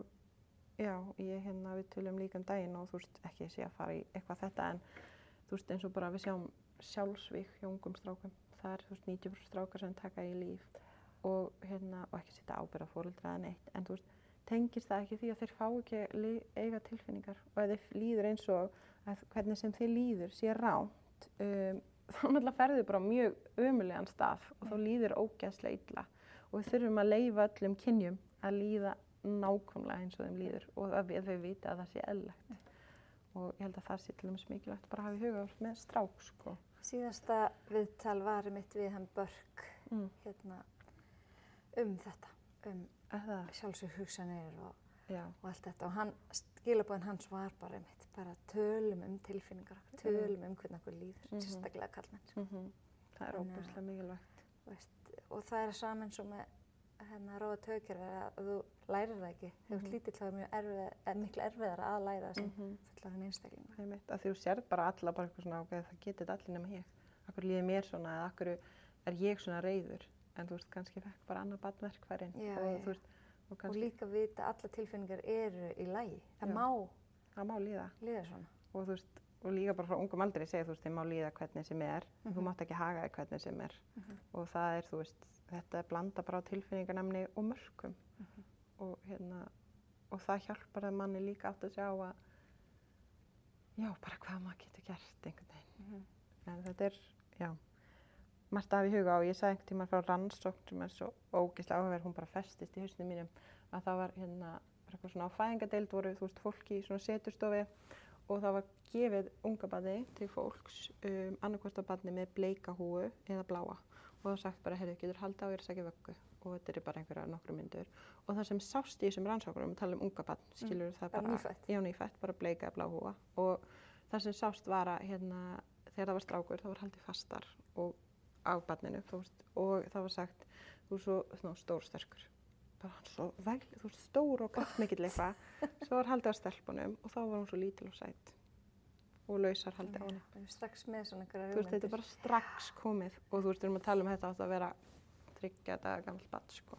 já, við tölum líka daginn og þú veist, ekki sé að fara í eitthvað þetta en þú veist, eins og bara við sjáum sjálfsvíg hjá ungum strákum. Það er, þú veist, 90% strákar sem taka í líf og ekki setja ábyrgð á foreldra eða neitt. En þú veist, tengist það ekki því að þeir fá ekki eiga tilfinningar og ef þeir líður eins og að hvernig sem þeir líður sé rangt þá náttúrulega ferðu bara mjög ömurlegan stað og þá líður ógeðslega illa og við þurfum að leyfa öllum kynjum að líða nákvæmlega eins og þeim líður og að þau vita að það sé eðlilegt og ég held að það sé til dæmis mikilvægt bara að hafa í huga með strák, sko. Síðasta viðtal var mitt við hann Börk þetta, sjálfsvígshugsanir og allt þetta og skilaboðin hans var bara tölum tilfinningar, tölum hvernig okkur líður, sérstaklega karlmenn. Það er óbúslega mikilvægt. Og það er saman svo með róa taugakerfi að þú lærir það ekki. Þegar þú ert lítill þá er miklu erfiðara að læra það sem fullorðinn einstaklingur. Einmitt, að þú sérð bara alla bara eitthvað svona það getur allir nema ég. Akkur líður mér svona eða akkur er ég svona reiður. En þú veist, kannski fekk bara annað barnverkfærin. Og líka vita að alla tilfinningar eru í lagi. Það má líða svona. Og þú veist, og líka bara frá ungum aldri segja, þú veist, þið má líða hvernig sem er. Þú mátt ekki haga þig hvernig sem er. Og það er, þú veist, þetta blanda bara á tilfinningarnæmni og mörkum. Og það hjálpar að manni líka átt að sjá að já, bara hvað maður getur gert einhvern veginn. En þetta er, já, margt að hafa í huga og ég sagði einhvern tímann frá rannsókn sem er svo ógeðslega áhugaverð, hún bara festist í hausnum mínum að það var eitthvað svona á fæðingadeild voru, þú veist, fólki í svona seturstofi og það var gefið unga barni til fólks annarkvort á barni með bleika húfu eða bláa og það sagt bara, heyrðu, getur haldið á þér að sækja vöggu og þetta er bara einhverja nokkru myndur og það sem sást í þessum rannsóknum, við talum unga barn, skilur það bara nýfætt. Já, nýfætt, bara bleika blá húfa og það sem sást var að þegar það var strákur þá var haldið fastar og á barninu og það var sagt þú er svo stór og sterkur bara hann svo vel, þú ert stór og kraftmikill eitthvað svo var haldið á stelpunum og þá var hún svo lítil og sæt og lausar haldið á henni strax með svona einhverja hugmyndir þetta er bara strax komið og við erum að tala um þetta átt að vera 3 daga gamalt barn sko.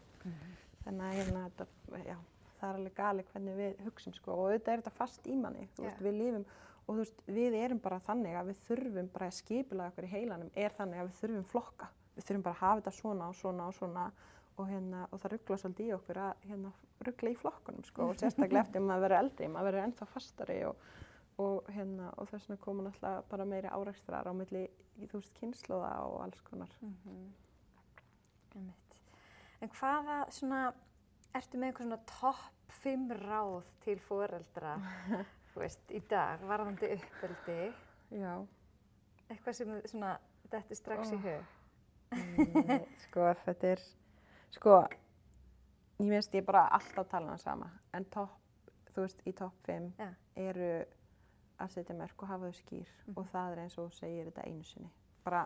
Þannig að þetta, já, það er alveg galið hvernig við hugsum sko og auðvitað er þetta fast í manni, við lifum og við erum bara þannig að við þurfum bara að skipulega okkur í heilanum þannig að við þurfum flokka, við þurfum bara að hafa þetta svona og svona og svona og það ruggla svolítið í okkur að ruggla í flokkunum sko og sérstaklega eftir maður verður eldri, maður verður ennþá fastari og þess vegna koma náttúrulega bara meiri árekstrar á milli kynslóða og alls konar. En hvaða svona, ertu með einhver svona topp 5 ráð til foreldra, í dag, varðandi uppeldi? Já. Eitthvað sem svona, þetta er strax í hug? Sko, þetta er, ég minnst ég bara alltaf tala um það sama, en í topp 5 eru að setja mörk og hafa þau skýr og það er eins og segir þetta einu sinni. Bara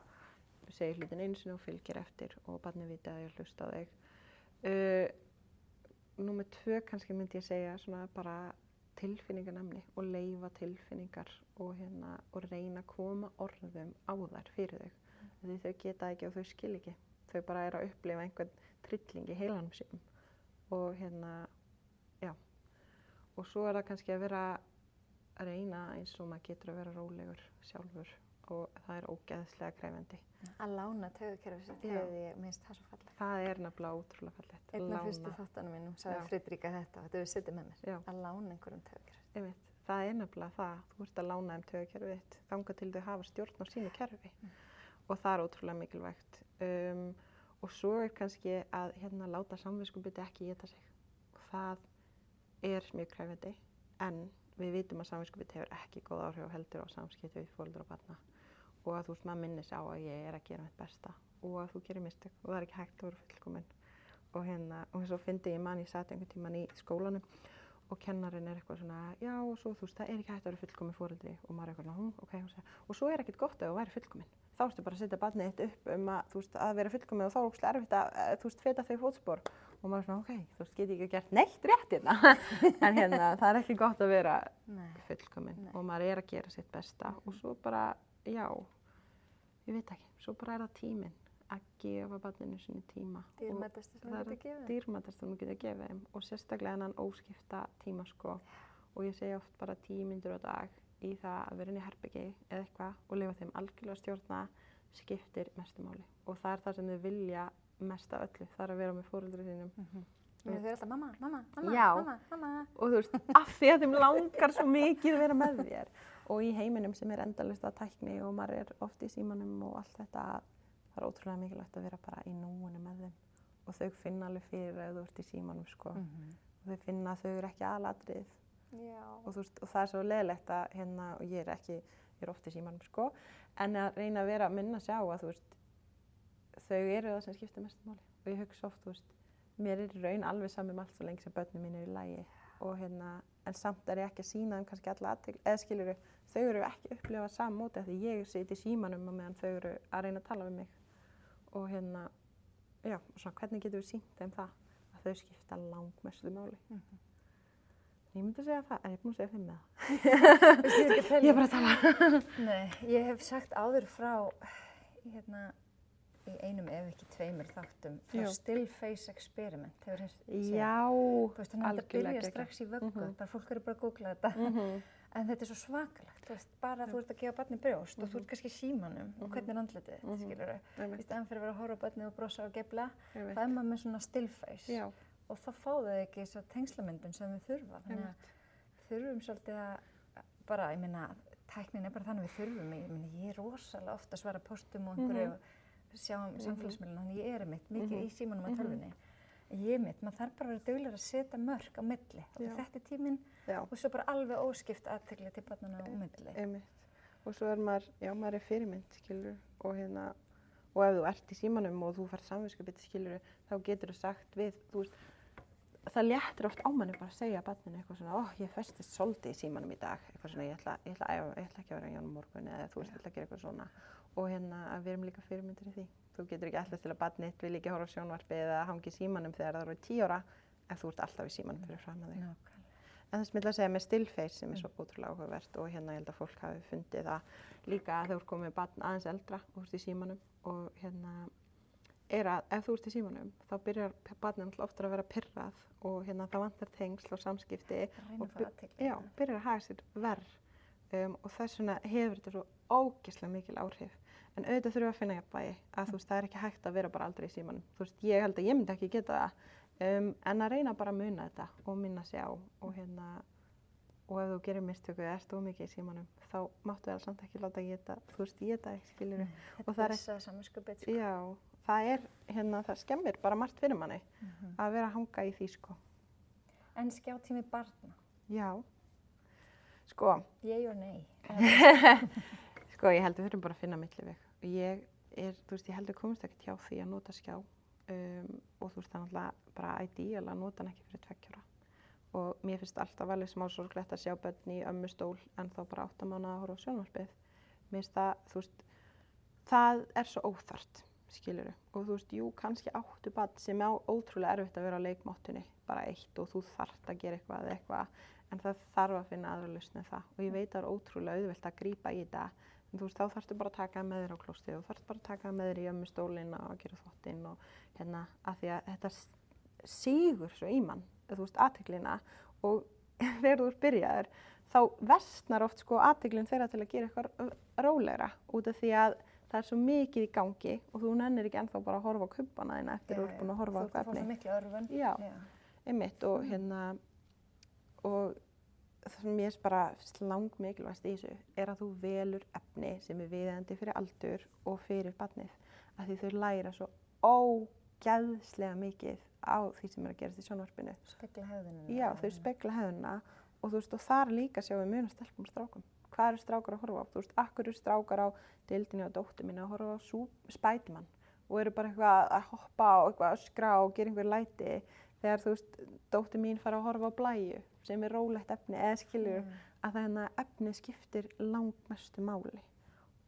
segir hlutin einu sinni og fylgir eftir og barnið viti að ég hlusta á þig. Númer 2 kannski myndi ég segja svona bara tilfinninganamni og leyfa tilfinningar og reyna að koma orðum á þær fyrir þau. Því þau geta ekki og þau skil ekki. Þau bara að upplifa einhvern trilling í heilanum sínum og já. Og svo er það kannski að vera að reyna eins og maður getur að vera rólegur sjálfur og það er ógeðslega krefjandi. Að lána taugakerfið sitt hefði ég minnst það svo fallegt. Það er nefnilega ótrúlega fallegt. Einn af fyrstu þáttunum mínum sagði Friðrika þetta við sittum með mér. Já. Að lána einhverjum taugakerfið. Einmitt. Það er nefnilega það. Þú ert að lána þeim taugakerfið þitt þangað til þau hafa stjórn á sínu kerfi. Og það er ótrúlega mikilvægt. Og svo er kannski að láta samviskubiti ekki éta sig. Og það er mjög krefjandi en við vitum að samviskubiti hefur ekki góð áhrif og heldur á samskipti við foreldra og barna. Og að maður minnir sig á að ég er að gera mitt besta og að þú gerir mistök og það er ekki hægt að vera fullkomin. Og svo fyndi ég sat einhvern tímann í skólanum og kennarinn er eitthvað svona, já og svo það er ekki hægt að vera fullkomin foreldri og maður er eitthvað, ok, og svo er ekkert gott að þú væri fullkomin. Þá ertu bara að setja barnið þitt upp að vera fullkomin og þá er ógeðslega erfitt að feta þau fótspor og maður er svona, ok, get ég ekki gert neitt rétt en það er ekki gott að vera fullkomin og maður er að gera sitt besta og svo bara, já, ég veit ekki, svo bara er það tíminn að gefa barninu sinni tíma. Dýrmætasta sem þú getur gefið. Dýrmætasta sem þú getur gefið þeim og sérstaklega þennan óskipta tíma sko og ég segi oft bara 10 mínútur á dag í það að vera inn í herbergi eða eitthvað og leyfa þeim algjörlega stjórna skiptir mestu máli og það er það sem þau vilja mest af öllu, það er að vera með foreldrum sínum. Þau eru alltaf mamma, mamma, Já. mamma, mamma. Og af því að þeim langar svo mikið að vera með þér og í heiminum sem er endalaust að tækni og maður er oft í símanum og allt þetta það er ótrúlega mikilvægt að vera bara í núinu með þeim og þau finna alveg fyrir að þú ert í símanum sko og þau finna að þau eru ekki aðalatriðið og það er svo leiðilegt að og ég er oft í símanum sko en að reyna að vera að minna sig á að þau eru það sem skiptir mestu máli og ég hugsa oft mér er í raun alveg saman allt svo lengi sem börnum mín eru í lagi og en samt er ég ekki að sýna þeim kannski alla athygli eða skilurðu þau eru ekki upplifa sama móti því ég sit í símanum á meðan þau eru að reyna að tala við mig og já, svona hvernig getum við sýnt þeim það að þau skipta langmestu máli. Ég myndi að segja það, en ég er búin að segja 5 með það. Ég er bara að tala. Nei, ég hef sagt áður frá í einum ef ekki 2 þáttum frá Still Face Experiment. Já, þannig að þetta byrja strax í vöggu, bara fólk eru bara að googla þetta. En þetta er svo svakalegt, bara þú ert að gefa barni brjóst og þú ert kannski í símanum og hvernig er andlitið þitt, skilurðu. Í staðinn fyrir að vera að horfa á barnið og brosa og geifla, það er maður með svona still face og þá fá þau ekki þessa tengslamyndun sem við þurfa. Þannig að þurfum svolítið að bara, ég meina, tæknin er bara þannig við þurfum. Ég er rosalega oft að svara póstum og einhverju og sjá samfélagsmiðlana, þannig ég er mikið í símanum og tölvunni. Maður þarf bara að vera duglegur að setja mörk á milli. Þetta er tíminn og svo bara alveg óskipt athygli til barnanna á milli. Og svo er maður er fyrirmynd, skilur, og og ef þú ert í símanum og þú færð samviskubit skilur þá getur þú sagt við, þú veist, það léttir oft á manni bara að segja barninu eitthvað svona, ég festist svolítið í símanum í dag, eitthvað svona, ég ætla ekki að vera í honum morgun eða þú veist, ég ætla að gera eitthvað svona og að við erum líka fyrirmyndir í því. Þú getur ekki alltaf til að barnið þitt vil ekki horfa á sjónvarpi eða hangi í símanum þegar það eru 10 ára ef þú ert alltaf í símanum fyrir framan þig. En þess að segja með stillface sem svo ótrúlega áhugavert og ég held að fólk hafi fundið það líka að þegar þú komið barn aðeins eldra og þú ert í símanum og ef þú ert í símanum þá byrjar barnið oftar að vera pirrað og þá vantar tengsl og samskipti og byrjar að haga sér verr og þess vegna hefur þetta svo ógeðslega mikil áhrif. En auðvitað þurfum við að finna jafnvægi að þú veist, það ekki hægt að vera bara aldrei í símanum. Þú veist, ég held að ég myndi ekki geta það, en að reyna bara að muna þetta og minna sig á og ef þú gerir mistöku eða ert of mikið í símanum, þá máttu það samt ekki láta éta, þú veist, éta þig, skilurðu. Og það er samviskubit, sko. Já, það skemmir bara margt fyrir manni að vera að hanga í því, sko. En skjátími barna? Já, sko. Yay or nay? Sko, ég held við þurfum bara að finna milliveg. Þú veist, ég held við komumst ekkert hjá því að nota skjá og þú veist, það er náttúrulega bara ideal að nota hann ekki fyrir 2 ára. Og mér finnst alltaf alveg smá sorglegt að sjá börn í ömmustól en þá bara 8 mánaða að horfa á sjónvarpið. Mér finnst það, þú veist, það er svo óþarft, skilurðu. Og þú veist, jú, kannski áttu barn sem á ótrúlega erfitt að vera á leikmáttunni, bara eitt og þú þarft að gera eitthvað, en það þarf að finna aðra lausn en það. Og ég veit að það er ótrúlega auðvelt að grípa í þetta. En þú veist, þá þarftu bara að taka með þér á klóstið og þarftu bara að taka með þér í ömmustólinn og gera þvottinn og af því að þetta sígur svo í mann, þú veist, athyglina og þegar þú ert byrjaður, þá versnar oft sko athyglin þeirra til að gera eitthvað rólegra út af því að það er svo mikið í gangi og þú nennir ekki ennþá bara að horfa á kubbana þína eftir að þú ert búin að horfa á eitthvað efni. Þú fórst miklu örvun. Já, einmitt og það sem ég bara langmikilvægast í þessu er að þú velur efni sem er viðeigandi fyrir aldur og fyrir barnið af því þau læra svo ógeðslega mikið á því sem er að gerast í sjónvarpinu. Spegla hegðunina. Já, þau spegla hegðunina og þú veist, og þar líka sjáum við muna stelpum og strákum. Hvað eru strákar að horfa á? Þú veist, akkur eru strákar á deildinni og dóttur mín að horfa á Spiderman og eru bara eitthvað að hoppa og eitthvað öskra og gera einhver læti þegar þú veist, dóttur mín fara að horfa á Blæju sem er rólegt efni eða skilur að efni skiptir langmestu máli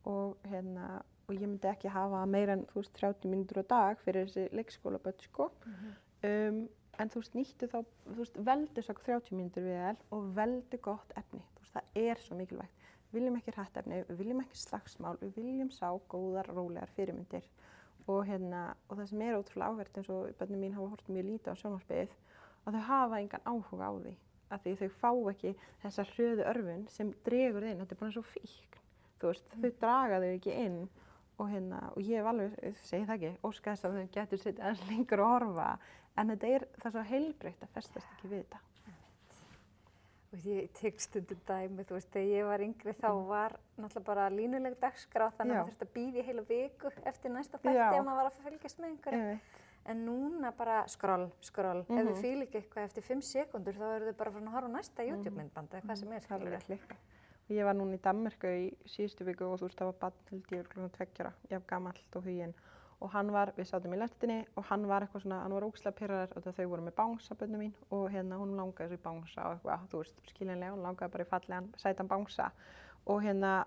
og ég myndi ekki hafa meira en þú veist 30 mínútur á dag fyrir þessi leikskólabörn sko en þú veist nýttu þá, þú veist veldu svo 30 mínútur vel og veldu gott efni, þú veist það er svo mikilvægt. Við viljum ekki hratt efni, við viljum ekki slagsmál, við viljum sjá góðar, rólegar fyrirmyndir og og það sem er ótrúlega áhvert eins og börnin mín hafa hort mjög lítið á sjónvarpið að þau hafa engan áhuga á því að því þau fá ekki þessa hröðu örvun sem dregur inn, þetta er bara svo fíkn, þú veist, þau draga þau ekki inn og ég hef alveg, segi það ekki, óska þess að þau getur sitt aðeins lengur að horfa en það er svo heilbrigt að festast ekki við þetta. Og ég tek stundum dæmi, þú veist, þegar ég var yngri þá var náttúrulega bara línuleg dagskrá þannig að maður þurfti að bíða í heila viku eftir næsta þætti ef maður var að fylgjast með einhverju. En núna bara skroll. Ef þau fíla ekki eitthvað eftir 5 sekúndur þá eru þau bara farin að horfa á næsta YouTube-myndband eða hvað sem er. Skilur. Og ég var núna í Danmörku í síðustu viku og þú veist, það var barn held ég 2 ára, jafn gamalt og huginn. Og við sátum í lertinni og hann var eitthvað svona, hann var ógeðslega pirraður og þau voru með bangsa börnin mín og hún langaði svo í bangsa og eitthvað, þú veist, skiljanlega, hún langaði bara í fallegan, sætan bangsa og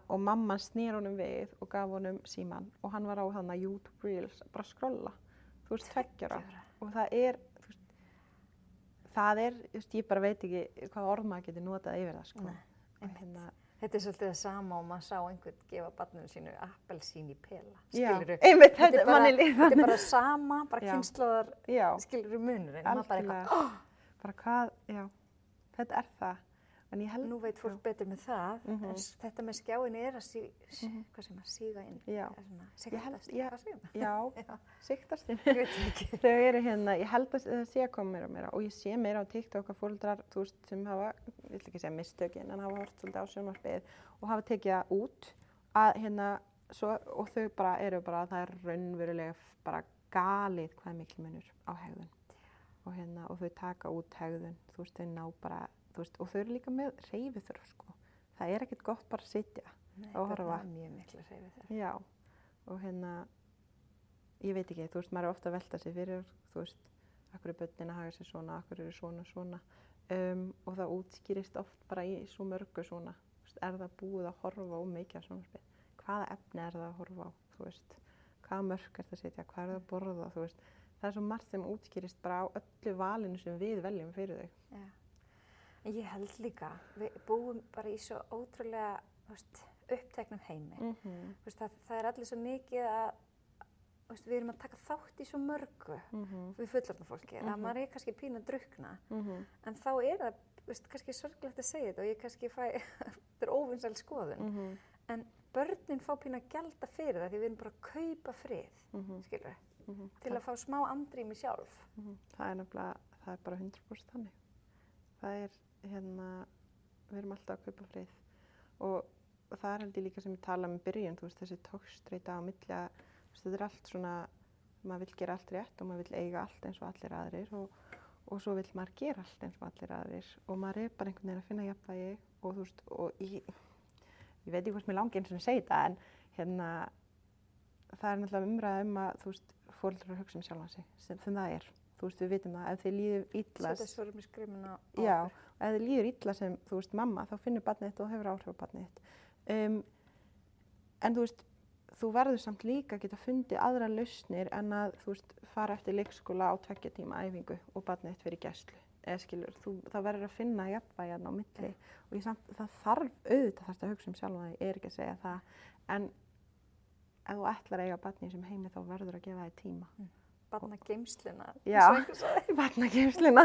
og mamman snýr honum við og gaf honum símann og hann var á YouTube Reels, bara að skrolla, þú veist, 2 ára og það er, þú veist, ég bara veit ekki hvað orð maður getur notað yfir það, sko. Nei, þetta er svolítið það sama og maður sá einhvern gefa barninu sínu appelsín í pela, skilurðu? Já, einmitt, þetta er bara sama, bara kynslóðar, skilurðu munurinn. Algjörlega, bara hvað, já, þetta er það. En ég held... Nú veit fólk betur með það, en þetta með skjáin er að síga inn. Já, sigtast, hvað segir það? Já, sigtast inn. Ég veit ekki. Þau eru ég held að það sé að koma meira og meira og ég sé meira á TikTok að foreldrar, þú veist, sem hafa, ég vil ekki segja mistökin, en hafa hort svolítið á sjónvarpið og hafa tekið það út að og þau bara eru bara að það er raunverulega bara galið hvað er mikil munur á hegðun og þau taka út hegðun, þú veist, þau ná bara og þau eru líka með hreyfiþörf, sko. Það er ekkert gott bara að sitja og horfa. Nei, þetta er mjög miklu hreyfiþörf. Já, og ég veit ekki, þú veist, maður ofta að velta sig fyrir, þú veist, akkur börnin að haga sér svona, akkur svona. Og það útskýrist oft bara í svo mörgu svona, þú veist, það búið að horfa mikið á sjónvarpið? Hvaða efni það að horfa á, þú veist, hvaða mörk það að setja, hvað það að borða, þú veist, það svo margt sem útskýrist bara á öllu valinu sem við veljum fyrir þau. Já. En ég held líka, við búum bara í svo ótrúlega, þú veist, uppteknum heimi. Þú veist, það allir svo mikið að, þú veist, við erum að taka þátt í svo mörgu við fullorðna fólki. Að maður kannski pínu að drukkna, en þá það, þú veist, kannski sorglegt að segja þetta og ég kannski þetta óvinsæl skoðun. En börnin fá pínu að gjalda fyrir það því við erum bara að kaupa frið, skilur við, til að fá smá andrými sjálf. Það nefnilega, það bara 100% þannig. Það við erum alltaf að kaupa frið og það held ég líka sem ég tala í byrjun, þú veist, þessi togstreita á milli að, þú veist, þetta allt svona, maður vill gera allt rétt og maður vill eiga allt eins og allir aðrir og svo vill maður gera allt eins og allir aðrir og maður bara einhvern veginn að finna jafnvægi og þú veist, og ég veit ekki hvort mér langi eins og segja þetta en það náttúrulega umræða að, þú veist, foreldrar hugsa sjálfan sig sem það þú veist, við vitum það, ef þið líður illa Þetta svo erum við skrifin á Já, ef þið líður illa sem, þú veist, mamma, þá finnur barnið þitt og hefur áhrif á barnið þitt. En þú veist, þú verður samt líka að geta fundið aðra lausnir en að, þú veist, fara eftir leikskóla á 2 tíma æfingu og barnið þitt fyrir gæslu. Eða skilur, þá verður að finna jafnvægi á milli og það þarf auðvitað að hugsa sjálfan þig, ekki að segja það, en ef þú ætlar að eiga barnið sem heimi þá verður að gefa þig tíma. Barnageymsluna. Já, barnageymsluna.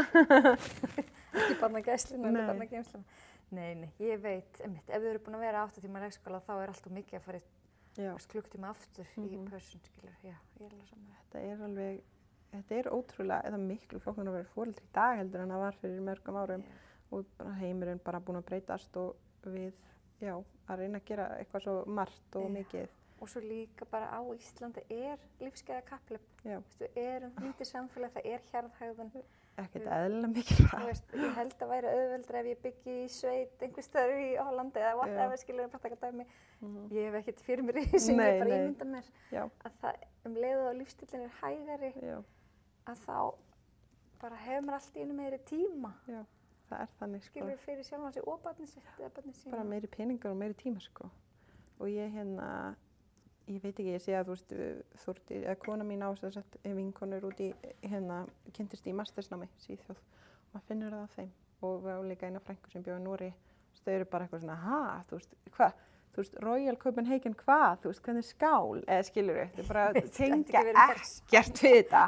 Ekki barnagæsluna, en barnageymsluna. Nei, ég veit, einmitt, ef þau eru búin að vera 8 tíma í leikskóla þá alltaf mikið að fara klukktíma aftur í pössun, skilur. Já, ég alveg saman. Þetta ótrúlega, eða miklu flóknar að vera foreldri í dag heldur en það var fyrir mörgum árum og bara heimurinn bara búin að breytast og við, að reyna að gera eitthvað svo margt og mikið. Og svo líka bara á Íslandi lífsgæða kapphlaup. Við erum lítið samfélag, það hjarðhægðun. Ekkert eðlilega mikið rætt. Ég held að væri auðveldra ef ég byggi í sveit einhvers staðar í Hollandi eða whatever, skilur bara taka dæmi. Ég hef ekkert fyrir mér í sem ég bara ímynda mér. Að það leiðu á lífstílinn hægari, að þá bara hefur maður allt í einu meiri tíma. Já, það þannig sko. Skilur fyrir sjálfan sig og barnið sitt eða barnið sína. Bara meiri peningar og meiri tíma sko. Og ég veit ekki, ég sé að þú veist, Þórdís, eða kona mín ásett vinkonur út í kynntist í mastersnámi Svíþjóð og maður finnur það á þeim og við á líka eina frænku sem bjó í Noregi, þau eru bara eitthvað svona, þú veist, hvað? Þú veist, Royal Copenhagen hvað? Þú veist, hvernig skál? Eða skilur þau bara tengja ekkert við þetta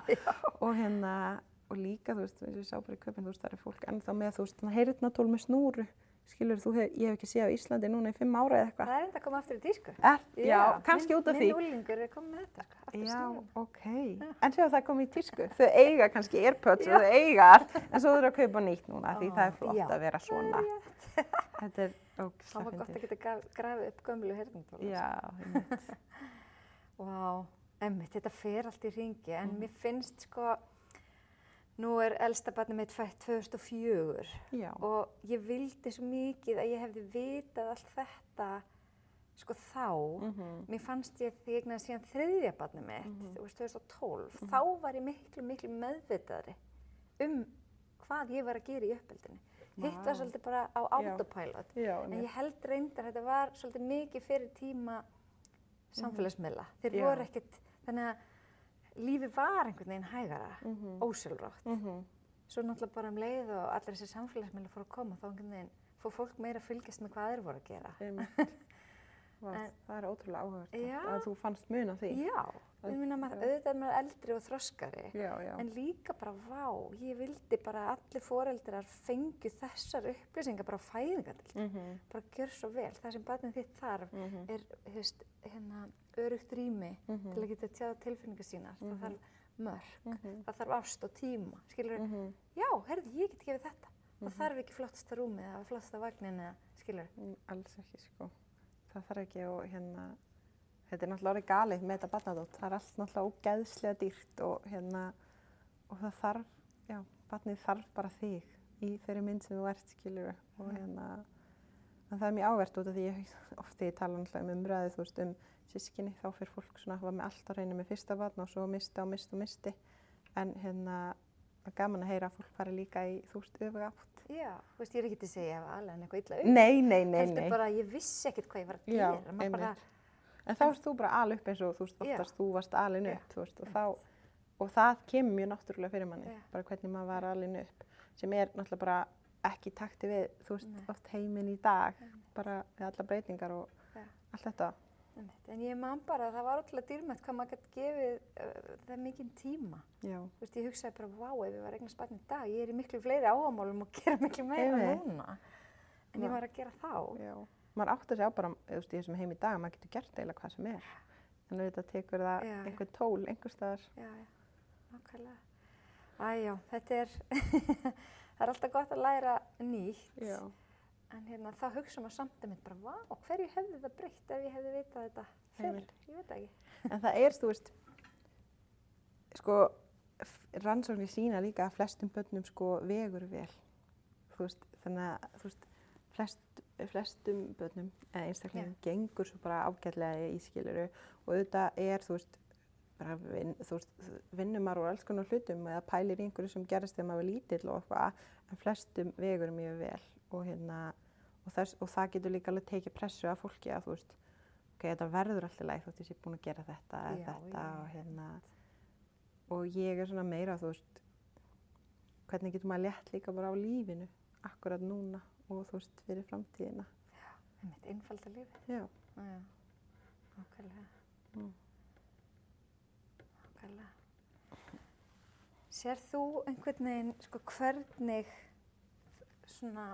og líka, þú veist, við sá bara í Köpen, þú veist, það fólk ennþá með, þú veist, heyrnartól með snúru. Skilur ég hef ekki séð á Íslandi núna í 5 ára eða eitthvað. Það enda að koma aftur í tísku. Já, kannski út af því. Minn úlingur komið með þetta, aftur í snúrun. Já, ok. En svo það komið í tísku. Þau eiga kannski AirPods og þau eiga allt, en svo þau eru að kaupa nýtt núna því það flott að vera svona. Þetta ógeðslega fyndið. Það var gott að geta grafið upp gömlu heyrnartól. Já, einmitt. Vá, einmitt, þetta fer allt í hringi, en mér finnst sko, nú elsta barnið mitt fætt 2004 og ég vildi svo mikið að ég hefði vitað allt þetta sko þá. Mér fannst ég þegar ég eignaðist síðan 3. barnið mitt, 2012, þá var ég miklu meðvitaðri hvað ég var að gera í uppeldinu. Hitt var svolítið bara á autopilot, en ég held reyndar þetta var svolítið mikið fyrir tíma samfélagsmiðla. Þeir voru ekkert, þannig að lífið var einhvern veginn hægara, ósjálfrátt. Svo náttúrulega bara leið og allir þessi samfélagsmiðlar fóru að koma, þá einhvern veginn fór fólk meira að fylgjast með hvað þeir voru að gera. Það ótrúlega áhugavert að þú fannst mun á því. Já, ég meina auðvitað maður eldri og þroskari, en líka bara ég vildi bara að allir foreldrar fengju þessar upplýsingar bara á fæðingardeild. Bara gjör svo vel, það sem barnið þitt þarf öruggt rými til að geta tjáð tilfinningar sínar. Það þarf mörk, það þarf ást og tíma, skilur já, ég get gefið þetta. Það þarf ekki flottasta rúmið eða flottasta vagnin eða, skilur alls ekki, sko. Það þarf ekki og þetta náttúrulega orðið galið með þetta barnadót. Það allt náttúrulega ógeðslega dýrt og það þarf, barnið þarf bara þig í þeirri mynd sem þú ert, skilur og En það mjög áhvert út af því oft þegar ég tala náttúrulega umræðu, þú veist, systkini, þá fyrir fólk svona, var með allt á hreinu með fyrsta barn og svo misti. En það er gaman að heyra að fólk fari líka í, þú veist, öfuga átt. Já, þú veist, ég er ekki til að segja að alveg eitthvað illa Nei. Heldur bara að ég vissi ekkert hvað ég var að gera. Bara, en þá varst þú bara alin upp eins og þú veist, oftast þú varst alin upp, þú veist, og það kemur mjög náttúrulega fyrir manni, bara hvernig maður var alin upp, sem er náttúrulega bara ekki í takti við, þú veist, oft heiminn í dag, bara við alla breytingar og allt þetta. En ég man bara að það var ótrúlega dýrmætt hvað maður gæti gefið það mikinn tíma. Já. Þú veist, ég hugsaði bara, vá, ef ég var eignast barn í dag, ég er í miklu fleiri áhugamálum og gera miklu meira núna en ég var að gera þá. Já, maður áttar sig á bara, þú veist, í þessum heim í dag, maður getur gert eiginlega hvað sem er. En auðvitað tekur það einhver tól, einhver staðar. Já, nákvæmlega. Æjá, þetta er, það er alltaf gott að læra nýtt. Já. En þá hugsa maður samt bara, vá, hverju hefði það breytt ef ég hefði vitað þetta fyrr? Ég veit ekki. En það er, þú veist, sko, rannsóknir sýna líka að flestum börnum, sko, vegur vel. Þú veist, þannig að, þú veist, flestum börnum, eða einstaklingum, gengur svo bara ágætlega í skiluru og auðvitað er, þú veist, bara vinnur maður úr alls konar hlutum eða pælir í einhverju sem gerist þegar maður er lítill og eitthvað, en flestum vegur mjög vel og það getur líka alveg tekið pressu af fólki að, þú veist, ok, þetta verður alltaf leið þótt ég sé búin að gera þetta eða þetta og ég er svona meira, þú veist, hvernig getur maður létt líka bara á lífinu akkurat núna og, þú veist, fyrir framtíðina. Já, einmitt, einfalda lífið. Já. Nákvæmlega. Nákvæmlega. Sér þú einhvern veginn, sko, hvernig svona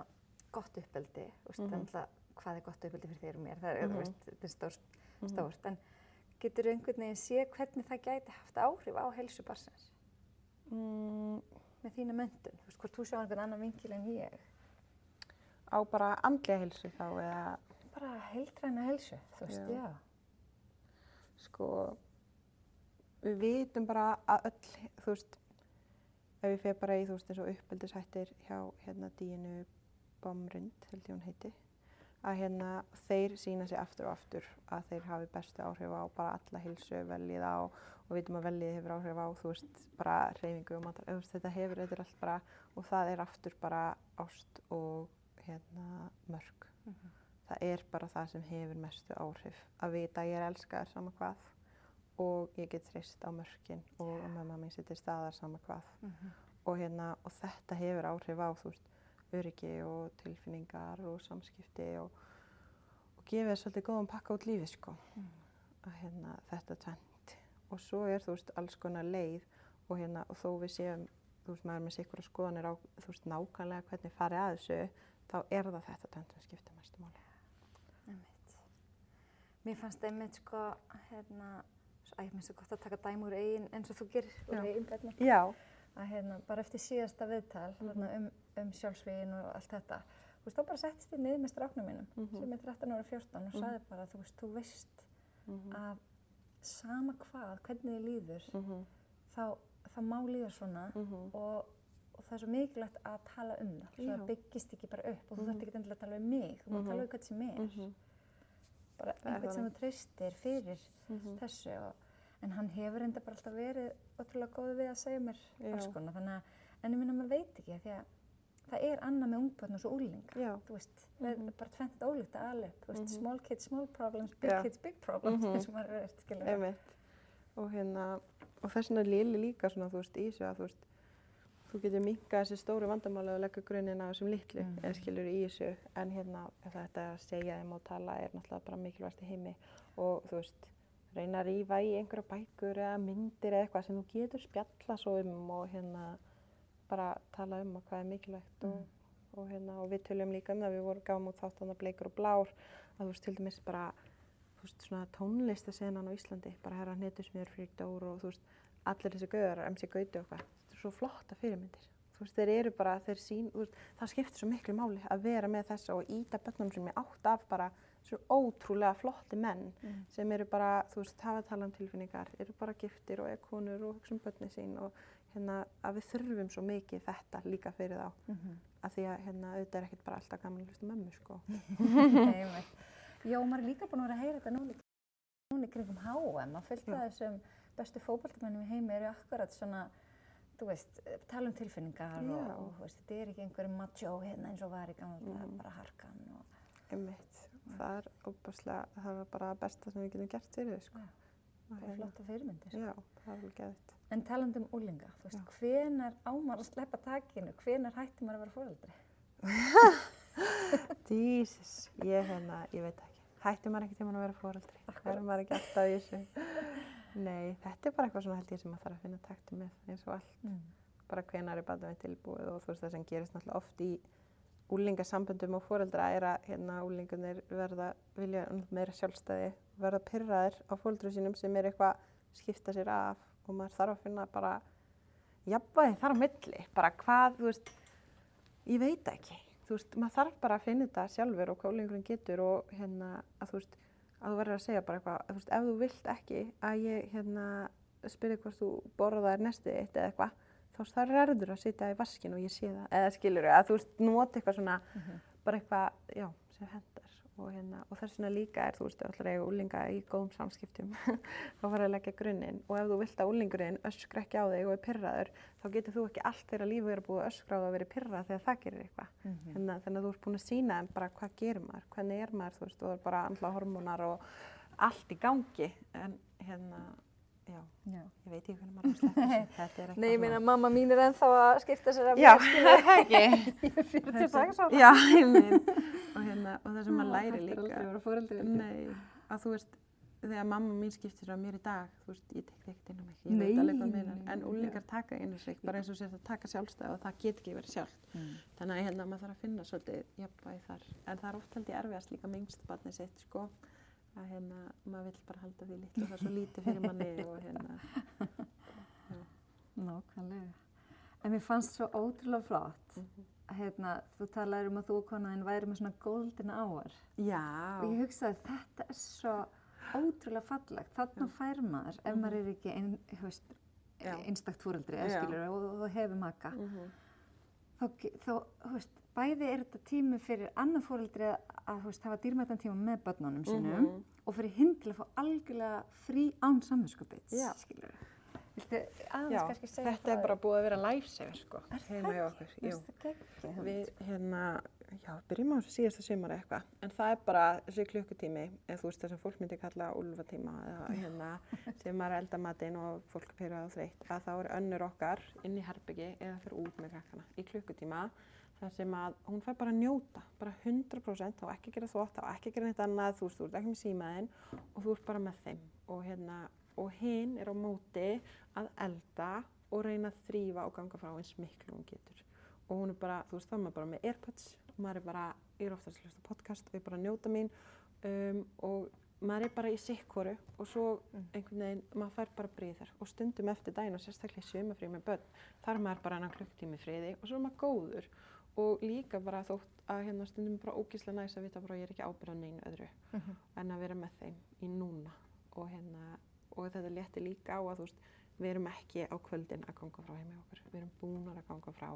gott uppeldi, hvað er gott uppeldi fyrir þér og mér, það er, þetta er stórt, en getur einhvern veginn sé hvernig það gæti haft áhrif á heilsu barnsins? Með þína menntun, þú veist, hvort þú sjá einhvern annan vinkil en ég? Á bara andlega heilsu þá eða? Bara heildræna heilsu, þú veist, já. Sko, við vitum bara að öll, þú veist, ef við fyrir bara í, þú veist, eins og uppeldishættir hjá Dínu Bomrund, held ég hún heiti, að þeir sýna sig aftur og aftur að þeir hafi bestu áhrif á bara alla heilsu, vellíða og vitum að vellíði hefur áhrif á, þú veist, bara hreyfingu og matar, þetta er allt bara, og það er aftur bara ást og mörk. Það er bara það sem hefur mestu áhrif, að vita að ég er elskaður sama hvað og ég get treyst á mörkin og að mamma mín sé til staðar sama hvað og þetta hefur áhrif á, þú veist, öryggi og tilfinningar og samskipti og gefið svolítið góðan pakka út lífið, sko, að þetta tvennt. Og svo er, þú veist, alls konar leið og og þó við séum, þú veist, maður með sikkur skoðanir á, þú veist, nákvæmlega hvernig farið að þessu, þá er það þetta tvennt sem skiptir mestu máli. Einmitt. Mér fannst einmitt, sko, ég finnst það gott að taka dæmi úr eigin, eins og þú gerir úr eigin börnum. Já. Að bara eftir síðasta viðtal, sjálfsvígin og allt þetta, þú veist, þá bara settist ég niður með stráknum mínum, sem er 13 ára 14 og sagði bara, þú veist að sama hvernig þið líður, þá má líða svona og það er svo mikilvægt að tala um það, svo það byggist ekki bara upp og þú þarft ekki endilega að tala um mig, þú má tala um hvað sem er. Bara einhvern sem þú treystir fyrir þessu en hann hefur enda bara alltaf verið ótrúlega góð við að segja mér alls konar, þannig að, en ég minna maður veit ekki því að það er annað með ungbörn og svo unglinga, þú veist, það er bara tvennt ólíkt að ala upp, þú veist, small kids, small problems, big kids, big problems, eins og maður verið, skilur það. Einmitt. Og þess vegna Lili líka svona, þú veist, í þessu að, þú veist, þú getur minnkað þessi stóru vandamáli og leggja grunninn á þessum litlu, en skilur í þessu, en þetta að segja þeim og tala er náttúrulega bara mikilvægast í heimi og, þú veist, reyna að rífa í einhverja bækur eða myndir eða eitthvað sem þú getur spjalla svo og bara tala um hvað er mikilvægt og við tölum líka um það, við gáum út þáttan Bleikur og blár, að þú veist, til dæmis bara, þú veist, svona tónlistasenan á Íslandi, bara Herra Hnetusmjör, Friðrik Dór og þú veist, allir þessi gauðar, MC Gauti og eitthvað, þetta er svo flotta fyrirmyndir. Þú veist, þeir eru bara, það skiptir svo miklu máli að vera með þessa og ýta börnum sem er átt af bara svo ótrúlega flotti menn sem eru bara, þú veist, hafa tala um tilfinningar, eru bara giftir og konur og hugsa um börnin sín og að við þurfum svo mikið þetta líka fyrir þá. Af því að auðvitað ekkert bara alltaf gaman að hlusta mömmu, sko. Nei, já, maður líka búin að vera að heyra þetta núna í kringum HM, að fullt af þessum bestu fótboltamönnum í heimi eru akkurat svona, þú veist, tala tilfinningar og þú veist, þetta ekki einhverjum macho eins og var í gamla bara harkan og... Einmitt, það óbúslega, það var bara besta sem við getum gert fyrir þau, sko. Og flotta fyrirmyndir. Já, það var geðvægt. En talandi úlinga, þú veist, hvenær á maður að sleppa takinu, hvenær hætti maður að vera foreldri? Jesus, ég veit ekki. Hætti maður ekki tímann að vera foreldri? Verður maður ekki alltaf í þessu? Nei, þetta bara eitthvað svona held ég sem maður þarf að finna takti með eins og allt. Bara hvenær barnið tilbúið og þú veist það sem gerist náttúrulega oft í úlingasamböndum og foreldra að úlingarnir vilja meira sjálfstæði, verða pirraðir á foreldrum sínum sem eitthvað skipta sér af og maður þarf að finna bara jafnvægi þar á milli, bara hvað, þú veist, ég veit ekki, þú veist, maður þarf bara að finna þetta sjálfur og hvað úlingurinn getur og að þú veist, að þú verður að segja bara eitthvað, þú veist, ef þú vilt ekki að ég spyrði hvort þú borðaðir nestið þitt eða eitthvað, þá verður að sitja í vaskinn og ég sé það, eða skilurðu, að þú veist, nota eitthvað svona, bara eitthvað, já, sem hendar og þess vegna líka þú veist, allar eiga úlinga í góðum samskiptum þá fara að leggja grunninn og ef þú vilt að úlingurinn öskra ekki á þig og er pirraður, þá getur þú ekki allt þegar lífið er búið að öskra á það að vera pirrað þegar það gerir eitthvað. Þannig að þú ert búin að sýna þeim bara hvað gerir maður, hvernig er maður, þú veist, og það er bara andlega hormónar og allt í gangi, en já, ég veit ekki hvernig maður sleppa þessu, þetta er eitthvað. Nei, ég meina, mamma mín er ennþá að skipta sér af mér, skilur ekki. Ég er 46 ára. Já, ég meina, og það sem maður læri líka. Það er aldrei að vera foreldri. Nei, að þú veist, þegar mamma mín skiptir sér af mér í dag, þú veist, ég tek ekkert inn á mig, ég veit alveg hvað meira, en úlingar taka inn á sig, bara eins og sér að taka sjálfstæði og það get ekki verið sjálft. Þannig að maður þarf að finna svolítið jafnvægi þar, en það er oft held ég erfiðast líka með yngsta barnið sitt, sko. Að maður vill bara halda því litlu og það er svo lítið fyrir manni og Nákvæmlega. En mér fannst svo ótrúlega flott þú talaðir að þú og konaðinn væri með svona golden hour. Já. Og ég hugsaði þetta er svo ótrúlega fallegt. Þarna fær maður ef maður er ekki einstakt foreldri og hefur maka. Þá bæði er þetta tími fyrir annað foreldri að hafa dýrmætan tíma með börnunum sínum og fyrir hinn til að fá algjörlega frí án samviskubits, skilur. Viltu aðeins kannski segja þetta er bara búið að vera lifesaver, sko, heima hjá okkur. Jú. Við byrjum á þessu síðasta sumar eitthvað, en það er bara þessi klukkutími, eða þú veist það sem fólk myndi kalla úlfatíma, eða sem maður elda matinn og fólk fyrir að þreytt, að þá er önnur okkar inn í herbyggi eða fyrir út með krakkana í klukkutíma. Það sem að hún fær bara að njóta, bara 100% og ekki gera þvott og ekki gera neitt annað, þú ert ekki með símaðinn og þú ert bara með þeim og hinn er á móti að elda og reyna að þrífa og ganga frá eins miklu hún getur og hún er bara, þú veist, þá er maður bara með AirPods og maður er bara, ég er oftast að hlusta podcast og ég er bara að njóta mín og maður er bara í sikkvoru og svo einhvern veginn, maður fær bara bríðar og stundum eftir daginn og sérstaklega í sumarfrí með börn, þar er maður bara annan klukkutími í friði og svo er maður góður. Og líka bara þótt að stundum bara ógeðslega næs að vita bara ég er ekki ábyrgð á neinu öðru en að vera með þeim í núna og þetta léttir líka á að þú veist, við erum ekki á kvöldin að ganga frá heima okkur, við erum búnar að ganga frá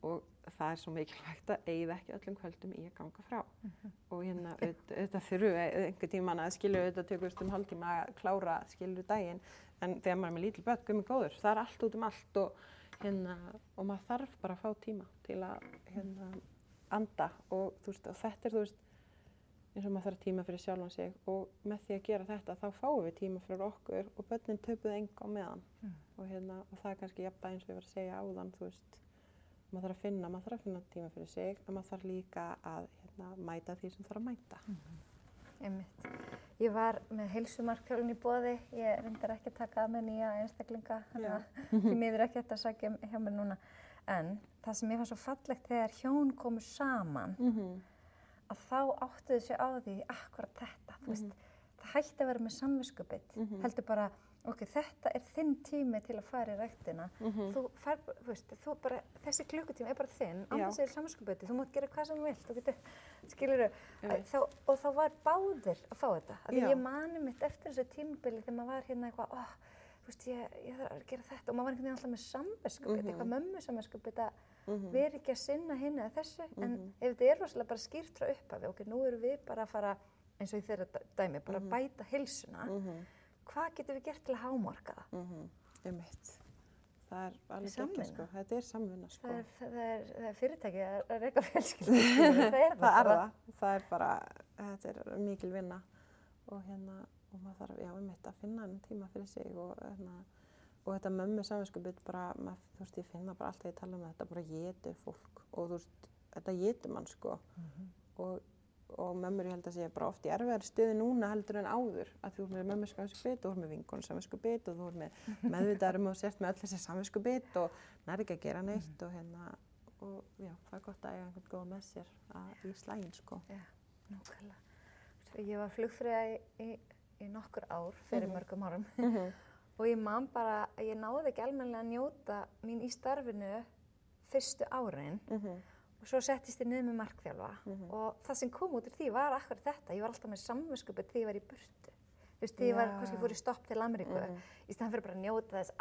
og það er svo mikilvægt að eyða ekki öllum kvöldum í að ganga frá og auðvitað þurfum við einhvern tímann að skilja auðvitað tökust tíma að klára skilur daginn en þegar maður er með lítil börn, guð góður, það er allt út allt og maður þarf bara að fá tíma til að anda og þú veist, og þetta er þú veist eins og maður þarf tíma fyrir sjálfan sig og með því að gera þetta þá fáum við tíma fyrir okkur og börnin töpuðu enga á meðan og það er kannski jafnvæg eins og ég var að segja áðan, þú veist maður þarf að finna tíma fyrir sig en maður þarf líka að mæta því sem þarf að mæta. Einmitt. Ég var með heilsumarkþjálfun í boði, ég reyndar ekki að taka að með nýja einstaklinga, þannig að því miður ekki þetta að sækja hjá mér núna. En það sem ég fannst svo fallegt þegar hjón komu saman, að þá áttuðu sig á því akkurat þetta, þú veist, það hætti að vera með samviskubit, heldur bara, ok, þetta er þinn tími til að fara í ræktina, þú bara, þessi klukkutími er bara þinn, án þess að það er samviskubiti, þú mátt gera hvað sem þú vilt, þú getur, skilurðu, og þá var báðir að fá þetta, af því ég mani mitt eftir þessu tímabili þegar maður var eitthvað, þú veist, ég þarf að gera þetta og maður var einhvern veginn alltaf með samviskubit, eitthvað mömmu samviskubit að vera ekki að sinna hinu eða þessu, en ef þetta rosalega bara skýrt frá upphafi, ok, nú erum við bara að fara, eins og í þeirra dæmi, bara að bæta heilsuna, hvað getum við gert til að hámarka það? Einmitt. Það alveg ekki, sko. Þetta samvinna, sko. Það er fyrirtæki að reka fjölskyldu, það bara, þetta mikil vinna og maður þarf, einmitt að finna tíma fyrir sig og þetta mömmu samviskubit bara, þú veist, ég finna bara alltaf ég tala þetta, bara étur fólk og þú veist, þetta étur mann, sko, og mömmur ég held að sé bara oft í erfiðari stöðu núna heldur en áður að þú með mömmu samviskubit og þú með vinkonu samviskubit og þú með meðvitaður og sért með öll þessi samviskubit og nær ekki að gera neitt og og já, það gott að eiga einhvern góða með sér í slaginn, sko. Já, nákvæmlega. Ég var flugfreyja í nokkur ár fyrir mörgum árum og ég man bara að ég náði ekki almennilega að njóta mín í starfinu fyrstu árin og svo settist ég niður með markþjálfa og það sem kom út úr því var akkurat þetta. Ég var alltaf með samviskubit þegar ég var í burtu. Þú veist, þegar ég var kannski fór í stopp til Ameríku í staðan fyrir bara að njóta þess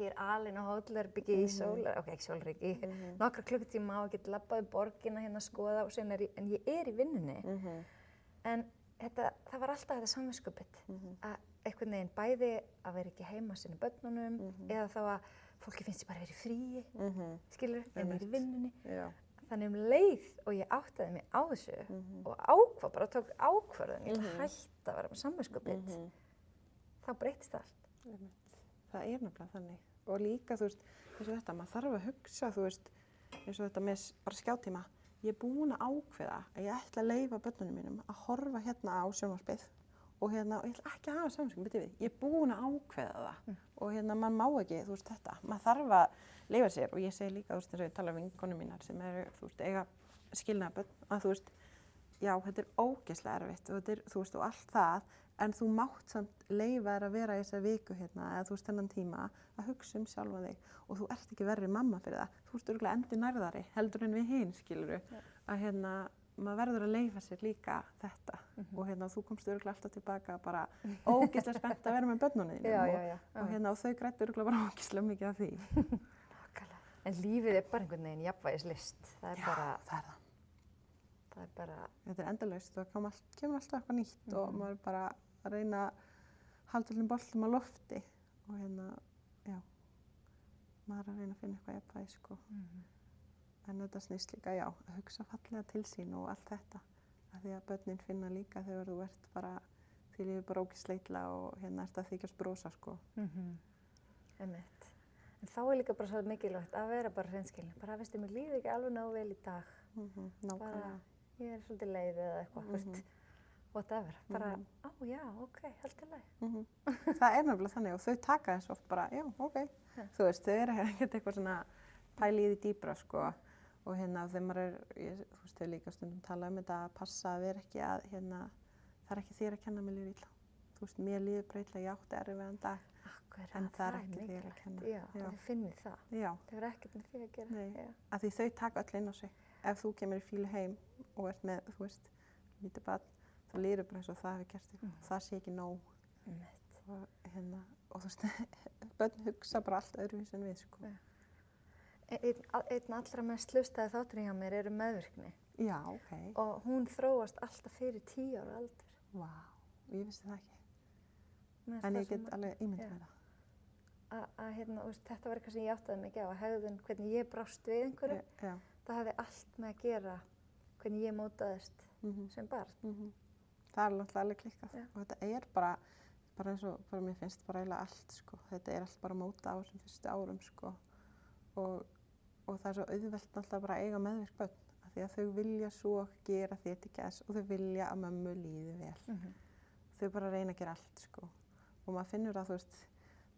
ég er alein á hótelherbyggi í ekki Sólriki, nokkra klukkutíma og geti labbað borgina hérna að skoða og síðan en ég er í vinnunni. En það var alltaf þetta samviskubit að einhvern veginn bæði að vera ekki heima sinni börnunum eða þá að fólki finnst ég bara að vera í fríi, skilur, en ég er í vinnunni. Þannig leið og ég áttaði mig á þessu og tók ákvörðun, ég ætla að hætta að vera með samviskubit, þá breytist allt. Það er nefnilega þannig. Og líka, þú veist, eins og þetta, maður þarf að hugsa, þú veist, eins og þetta með bara skjátíma. Ég er búin að ákveða að ég ætla að leyfa börnunum mínum að horfa hérna á sjónvarpið og ég ætla ekki að hafa samviskubit við. Ég er búin að ákveða það og maður má ekki, þú veist, þetta. Maður þarf að leyfa sér og ég segi líka, þú veist, eins og ég tala um vinkonum mínar sem eru, þú veist, eiga skilnaða börn, að þú veist, já, þetta er ógeðslega erfitt og þetta er, þú veist, og allt það, en þú mátt samt leyfa þér að vera í þessari viku hérna, eða þú veist, þennan tíma, að hugsa sjálfa þig og þú ert ekki verri mamma fyrir það. Þú veist, örugglega endur nærðari, heldur en við hin, skilurðu, að maður verður að leyfa sér líka þetta og þú komst örugglega alltaf tilbaka bara ógeðslega spennt að vera með börnunum þínum og þau græddu örugglega bara ógeðslega mikið af því. En lífið er bara einhvern veginn jafnvægislist. Það er bara... Já, það er bara... Þetta er endalaust og kemur alltaf eitthvað nýtt og maður er bara að reyna að halda öllum boltum á lofti og já, maður er að reyna að finna eitthvað jafnvægi, sko. En þetta snýst líka, já, að hugsa fallega til sín og allt þetta. Af því að börnin finna líka þegar þú ert bara, því lífið bara ógeðslega illa og ert að þykjast brosa, sko. Einmitt. En þá er líka bara svo mikilvægt að vera bara hreinskilin. Bara, veistu, mér líður ekki alveg nógu vel í dag. Bara, ég er svolítið leið eða eitthvað, veist, whatever. Bara, já, ok, helt í lagi. Það er nefnilega þannig og þau taka þessu oft bara, já, ok. Þú veist, þau eru ekkert eitthvað svona pæli í því dýpra, sko. Og þegar maður er, þú veist, þau líka stundum tala um þetta að passa að vera ekki að, það er ekki þér að kenna mér líður illa. Þú veist, mér líður bara illa, ég átti erfiðan dag. Akkurat, en það er ekki þér að kenna. Já, og þið finnið það. Já. Það er ekkert með því að gera. Nei, af því þau taka öll inn á sig. Ef þú kemur í fílu heim og ert með, þú veist, lítið barn, þá líður bara eins og það hefur gert þig. Það sé ekki nóg. Og þú veist, börn hugsa bara allt öðruvísi en við, sko. Einn allra mest hlustaði þátturinn hjá mér eru meðvirkni. Já, ok. Og hún þróast alltaf fyrir 10 ára aldur. Vá, ég vissi það ekki. En ég get alveg ímyndað mér það. Þetta var eitthvað sem ég áttaði mig ekki á, að hegðun, hvernig ég brást við einhverju. Það hefði allt með að gera hvernig ég mótaðist sem barn. Það er náttúrulega alveg klikkað. Og þetta er bara eins og, bara mér finnst bara eiginlega allt, sko. Þetta er allt bara mótað á þessum fyrstu árum, sko. Og það er svo auðvelt náttúrulega bara að eiga meðvirk börn. Af því að þau vilja svo gera þér til gæs og þau vilja að mömmu líði vel. Þau bara reyna að gera allt, sko. Og maður finnur að, þú veist,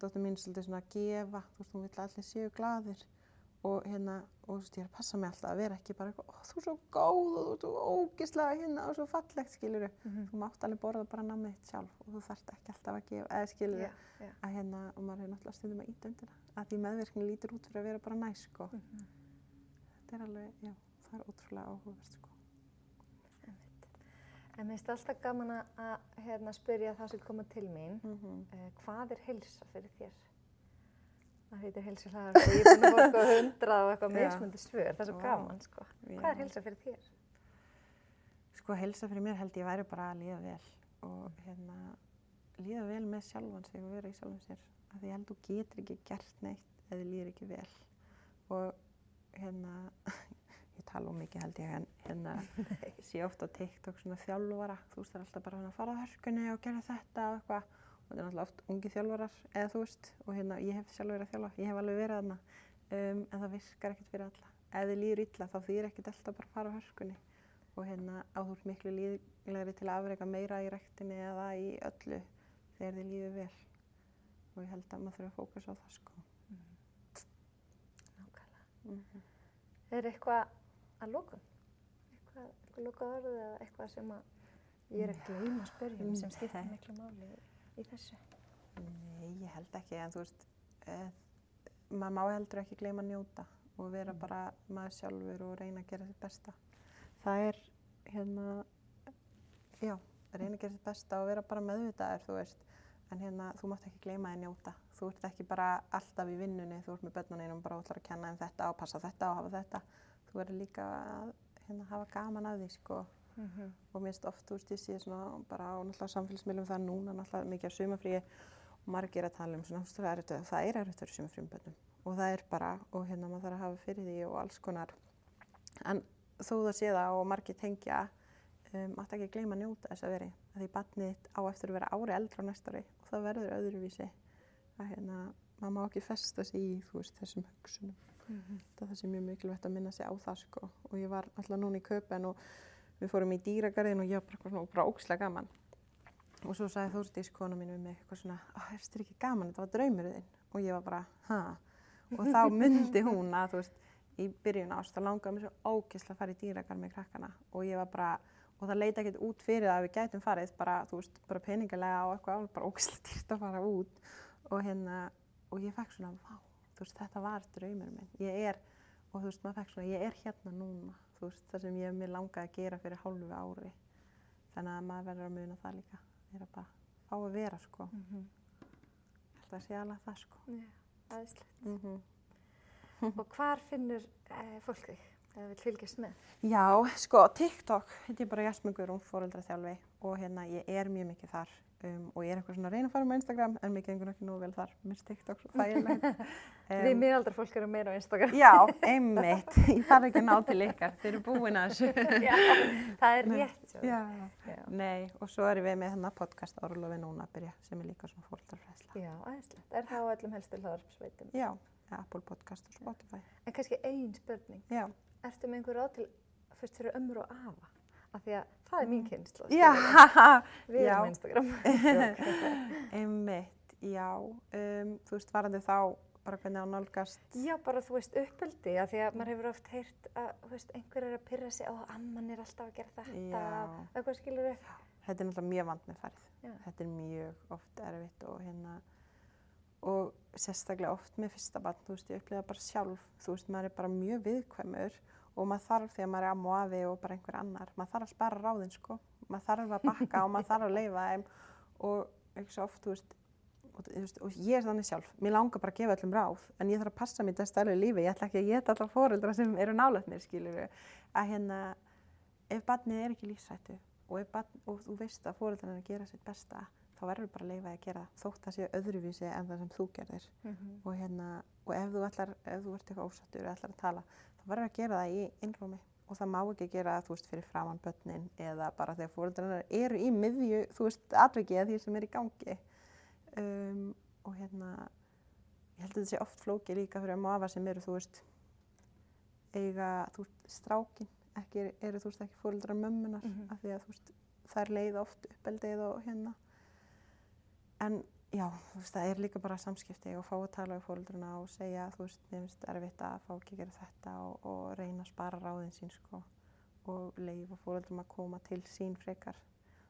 dóttir mín er svolítið svona að gefa, þú veist, hún vill að allir séu glaðir. Og og þú veist, ég er að passa mig alltaf að vera ekki bara eitthvað, þú er svo góð og þú ert svo ógeðslega og svo fallegt, skilurðu. Þú mátt alveg borða bara nammið þitt sjálf og þú þarft ekki alltaf að gefa, eða skilurðu. Að og maður er náttúrulega stundum að ýta undir það. Að því meðvirkni lítur út fyrir að vera bara næs, sko. Þetta er alveg, já, það er ótrúlega áhugavert, sko. En mér finnst alltaf gaman að spyrja það sem koma til mín, hvað er heilsa fyrir þér? Það heitir heilsuhlaðar og ég er búin að fá sko 100 og eitthvað mismunandi svör. Það er svo gaman sko. Hvað er heilsa fyrir þér? Sko heilsa fyrir mér held ég væri bara að líða vel og líða vel með sjálfan sig og vera í sjálfum sér. Af því ég held þú getur ekki gert neitt ef þið líður ekki vel. Og ég tala mikið held ég en ég sé ofta á TikTok svona þjálfara. Þú veist það er alltaf bara að fara á hörkunni og gera þetta og eitthvað. Og þetta er náttúrulega oft ungi þjálfarar eða þú veist og ég hef sjálf verið að þjálfa, ég hef alveg verið þarna en það virkar ekkert fyrir alla. Ef þið líður illa þá þýðir ekkert alltaf bara að fara á hörkunni og á þú ert miklu líðlegri til að afreka meira í ræktinni eða í öllu þegar þið líður vel og ég held að maður þurfa að fókusa á það sko. Nákvæmlega. Er eitthvað að lokum? Eitthvað lokað orðið eða eitthvað sem að ég er að gleyma að spyrja sem skiptir miklu máli í þessu? Nei, ég held ekki, en þú veist, maður má heldur ekki gleyma að njóta og vera bara maður sjálfur og reyna að gera sitt besta. Það er, reyna að gera sitt besta og vera bara meðvitaður, þú veist, en þú mátt ekki gleyma að njóta. Þú ert ekki bara alltaf í vinnunni, þú ert með börnunum og bara ætlar að kenna þeim þetta og passa þetta og hafa þetta. Þú verður líka að hafa gaman af því, sko. Og mér finnst oft, þú veist, ég sé svona bara á náttúrulega samfélagsmiðlum það núna náttúrulega mikið af sumarfríi og margir að tala svona, það er erfitt fyrir sumarfríbörnum og það er bara, og maður þarf að hafa fyrir því og alls konar. En þó það sé það og margir tengja, átt ekki að gleyma að njóta þess að veri. Því barnið þitt á eftir að vera ári eldra á næsta ári og það verður öðruvísi. Maður má ekki festa sig í, þú veist, þessum hugsunum. Það sé mjög mikilvægt að minna sig á það, sko. Og ég var alltaf núna í Köben og við fórum í dýragarðinn og ég var bara ógeðslega gaman. Og svo sagði Þórdís kona mín við mig eitthvað svona, er þetta ekki gaman, þetta var draumurinn þinn? Og ég var bara, ha? Og þá myndi hún að, þú veist, í byrjun ást, þá langaði mér svo ógeðslega að fara í dýragarð með krakkana. Og ég var bara, og það leit ekkert út fyrir það að við gætum farið, bara, þú veist, bara peningalega og eitthvað, bara ógeðslega dýrt að fara út. Og ég fekk svona, vá, þú veist, þetta var draumurinn minn. Og þú veist, maður fekk svona, ég er hérna núna. Þú veist, það sem mér langaði að gera fyrir hálfu ári. Þannig að maður verður að muna það líka. Það er að bara fá að vera, sko. Ég held að sé alveg það, sko. Já, æðislegt. Og hvar finnur fólk þig, eða vil fylgjast með? Já, sko, TikTok, þetta er bara Jasmín Guðrún, foreldraþjálfi og ég er mjög mikið þar. Og ég er eitthvað svona að reyna að fara með Instagram en mér gengur ekki nógu vel þar, mér finnst TikTok svo þægilegt. Við miðaldra fólk eru meira á Instagram. Já, einmitt, ég þarf ekki að ná til ykkar, þeir eru búin að þessu. Já, það er rétt. Já. Nei, og svo er ég með podcast Árlofi núna að byrja sem er líka svona foreldrafræðsla. Já, æðislegt. Er það á öllum helstu hlaðvarpssveitum? Já, Apple Podcast og Spotify. En kannski ein spurning. Já. Ertu með einhver ráð til fyrst fyrir ömmur og afa? Af því að það er mín kynslóð. Já. Við erum á Instagram. Einmitt, já. Þú veist, varandi þá bara hvernig á nálgast? Já, bara þú veist uppeldi, af því að maður hefur oft heyrt að, þú veist, einhver er að pirra sig og amman er alltaf að gera þetta. Eitthvað skilur þau? Þetta er náttúrulega mjög vandmeðfarið. Þetta er mjög oft erfitt og sérstaklega oft með fyrsta barn, þú veist, ég upplifa bara sjálf, þú veist, maður er bara mjög viðkvæmur og maður þarf þegar maður er amma og afi og bara einhver annar, maður þarf að spara ráðin, sko. Maður þarf að bakka og maður þarf að leyfa þeim og ekki svo oft, þú veist, og ég er þannig sjálf, mér langar bara að gefa öllum ráð, en ég þarf að passa mér þetta stærlega í lífi, ég ætla ekki að éta alla foreldra sem eru nálægt mér, skilurðu, að ef barnið er ekki í lífshættu og þú veist að foreldrarnir er að gera sitt besta, þá verður bara að leyfa að gera það, þótt það sé öðruvísi en það sem þú gerðir. Og ef þú ert eitthvað ósáttur og ætlar að tala, þá verður að gera það í innrúmi og það má ekki gera það, þú veist, fyrir framan börnin eða bara þegar foreldrarnir eru í miðju, þú veist, atviki eða því sem er í gangi. Og ég held að þetta sé oft flókið líka fyrir afa sem eru, þú veist, eiga, þú veist, strákin, eru, þú veist, ekki foreldrar mömmunar, af því að, þú veist, þær leiða oft uppeldið og En já, þú veist, það er líka bara samskipti og fá að tala við foreldrana og segja, þú veist, mér finnst erfitt að fá ekki að gera þetta og reyna að spara ráðin sín, sko, og leyfa foreldrum að koma til sín frekar.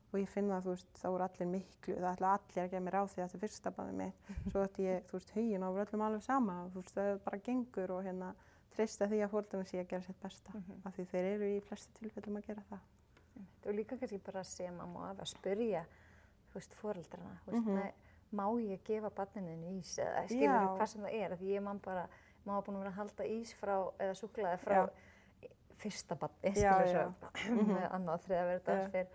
Og ég finna að, þú veist, þá voru allir miklu, það ætla allir að gefa mér ráð því að þetta er fyrsta barnið mitt. Svo ætti ég, þú veist, huginn á öllum alveg sama og þú veist, það bara gengur og treysta því að foreldrarnir sé að gera sitt besta, af því þeir eru í flestu tilfellum að gera það. Og líka kannski bara sem mamma og afi að spyrja, þú veist, foreldrana, þú veist, má ég gefa barninu ís eða skilur hvað sem það er, því ég man bara, má búin að vera að halda ís frá, eða súkkulaði frá fyrsta barni, skilur svo, með annað og þriðja verið dags fyrr.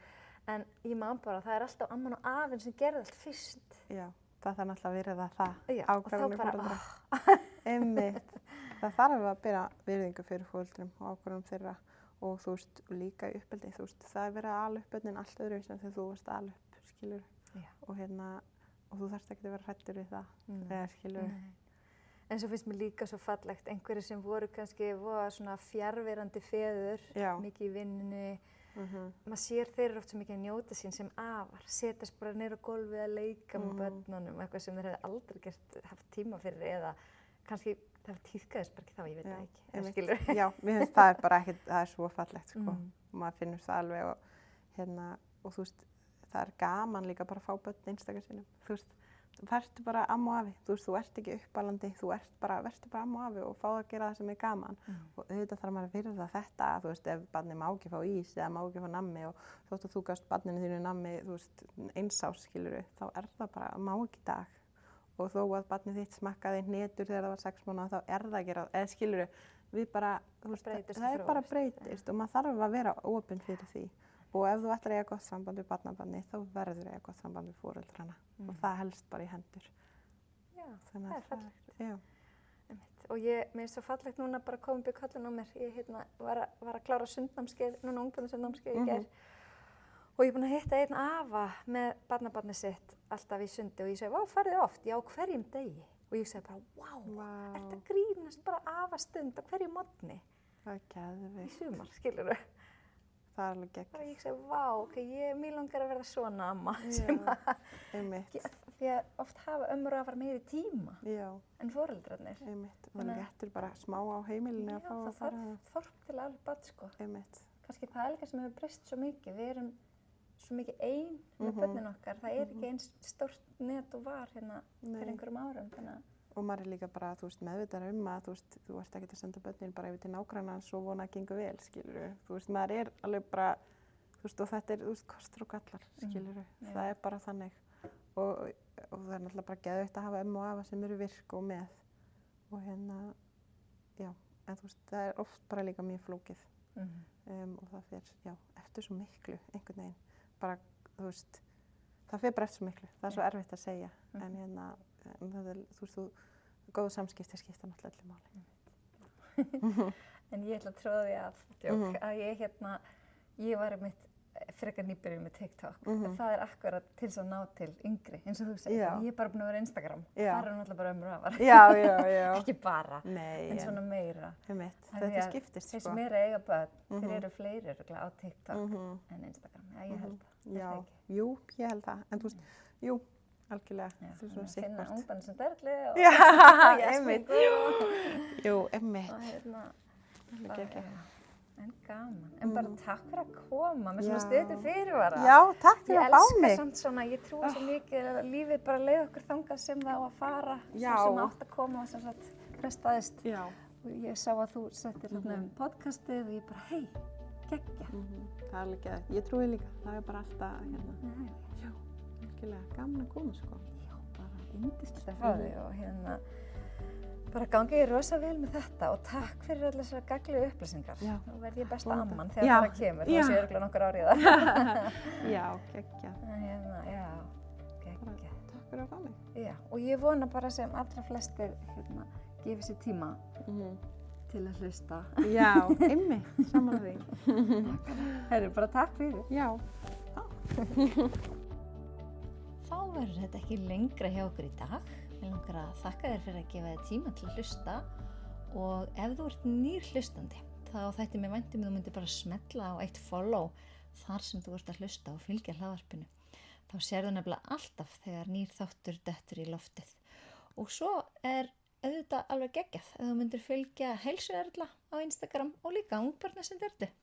En ég man bara, það alltaf amman og afinn sem gerði allt fyrst. Já, það þarf náttúrulega að verða það. Já, og þá bara, Einmitt. Það þarf að bera virðingu fyrir foreldrum og ákvörðunum þeirra og þú veist, líka í uppeldi, þú veist, það verið að ala upp börnin allt öðruvísi en þegar þú varst að ala upp, skilur. Og þú þarfst ekki að vera hræddur við það, eða skilur. En svo finnst mér líka svo fallegt, einhverju sem voru kannski svona fjarverandi feður, mikið í vinnunni. Maður sér þeir oft svo mikið að njóta sín sem afar, setjast bara niður á gólfið að leika með börnunum, eitthvað sem þeir hefði aldrei haft tíma fyrir eða kannski það tíðkaðist bara ekki þá, ég veit það ekki, skilur. Já, mér finnst það bara ekkert, það svo fallegt, sko, og maður finnur það alveg og þú veist, það gaman líka bara að fá börn einstakar sinnum, þú veist, vertu bara amma og afi, þú veist, þú ert ekki uppalandi, vertu bara amma og afi og fá að gera það sem er gaman og auðvitað þarf maður að virða þetta, þú veist, ef barnið má ekki fá ís eða má ekki fá nammi og þótt að þú gafst barninu þínu nammi, þú veist, 1 árs, skilurðu, þá það bara, má ekki í dag og þó að barnið þitt smakkaði hnetur þegar það var 6 mánaða, þá það ekki ráð, eða skilurðu, við bara, þú veist, það bara breytist og maður þarf að vera opinn fyrir því. Og ef þú ætlar að eiga gott samband við barnabarni, þá verður að eiga gott samband við foreldrana og það helst bara í hendur. Já, það fallegt. Já. Og mér finnst svo fallegt núna bara komið upp í kallinu á mér. Ég var að klára sundnámskeið, núna ungbarnasundnámskeið í gær. Og ég er búin að hitta einn afa með barnabarni sitt alltaf í sundi og ég segi, vá, farið oft? Já, hverjum degi. Og ég segi bara, vá, þetta grínast bara afastund á hverju morgni. Það geðveikt. Í sumar, skilurðu. Það alveg gegn. Og ég segi, vá, mér langar að verða svona amma. Því að oft hafa ömmur og afar meiri tíma en foreldrarnir. Einmitt. Og það léttir bara smá á heimilinu að fá að fara. Já, það þarf til alveg barn, sko. Einmitt. Kannski það líka sem hefur breyst svo mikið. Við erum svo mikið ein með börnin okkar. Það ekki eins stórt net og var hérna fyrir einhverjum árum. Og maður líka bara, þú veist, meðvitaður að, þú ert ekki að senda börnin bara yfir til nágrannans og vona að gengur vel, skilurðu. Þú veist, maður alveg bara, þú veist, og þetta þú veist, kostur og gallar, skilurðu. Það bara þannig. Og það náttúrulega bara geðveikt að hafa ömmu og afa sem eru virk og með. Og já, en þú veist, það oft bara líka mjög flókið. Og það fer, eftir svo miklu, einhvern veginn. Bara, þú veist, það fer bara eftir svo miklu. Það svo erfitt að segja, en það þú veist, góðu samskipti skipta náttúrulega öllu máli. En ég ætla að tróða því að ég var einmitt frekar nýbyrjuð með TikTok. Það akkurat til þess að ná til yngri, eins og þú segir. Ég bara búin að vera Instagram. Það náttúrulega bara ömmur og afar. Já. Ekki bara, nei, en svona meira. Þetta skiptist, sko. Þeir sem eru að eiga börn, þeir eru fleiri á TikTok en Instagram. Já, ég held það. Já, jú, ég held það. En þú veist, jú. Algjörlega, þú svona sikkert. Finna ungbarni sem Derli og einmitt. Jú, einmitt. En gaman. En bara takk fyrir að koma með svona stuttu fyrirvara. Já, takk fyrir að fá mig. Ég elska samt svona, ég trúi svo mikið að lífið bara leið okkur þangað sem það á að fara. Sem átt að koma og sem sagt frestaðist. Já. Og ég sá að þú settir þarna podcastið og ég bara, geggja. Það alveg geðveikt. Ég trúi líka, það bara alltaf hérna. Já. Gaman að koma, sko. Já, bara yndislegt að fá þig og bara gangi ég rosa vel með þetta og takk fyrir allir þessar gagnlegu upplýsingar. Já. Nú verð ég besta amman þegar það kemur, þá sé örugglega nokkur ár í það. Já, geggja. Já, geggja. Takk fyrir að fá mig. Já, og ég vona bara sem allra flestir gefi sér tíma til að hlusta. Já, einmitt, saman því. Herru, bara takk fyrir. Já. Þá verður þetta ekki lengra hjá okkur í dag. Mér langar að þakka þér fyrir að gefa þér tíma til að hlusta og ef þú ert nýr hlustandi þá þætti mér vænt þú myndir bara smella á eitt follow þar sem þú ert að hlusta og fylgja hlaðvarpinu. Þá sérðu nefnilega alltaf þegar nýr þáttur dettur í loftið. Og svo auðvitað alveg geggjað ef þú myndir fylgja Heilsu Erla á Instagram og líka Ungbarna sem Erlu.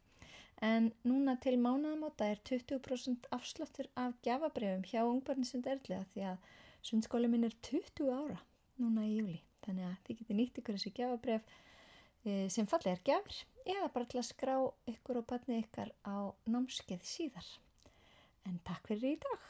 En núna til mánaðamóta 20% afsláttur af gjafabréfum hjá Ungbarni sem Erlu því að sundskóli minn 20 ára núna í júli. Þannig að þið getið nýtt ykkur þessi gjafabréf sem fallegar gjafir eða bara til að skrá ykkur og barnið ykkar á námskeið síðar. En takk fyrir í dag.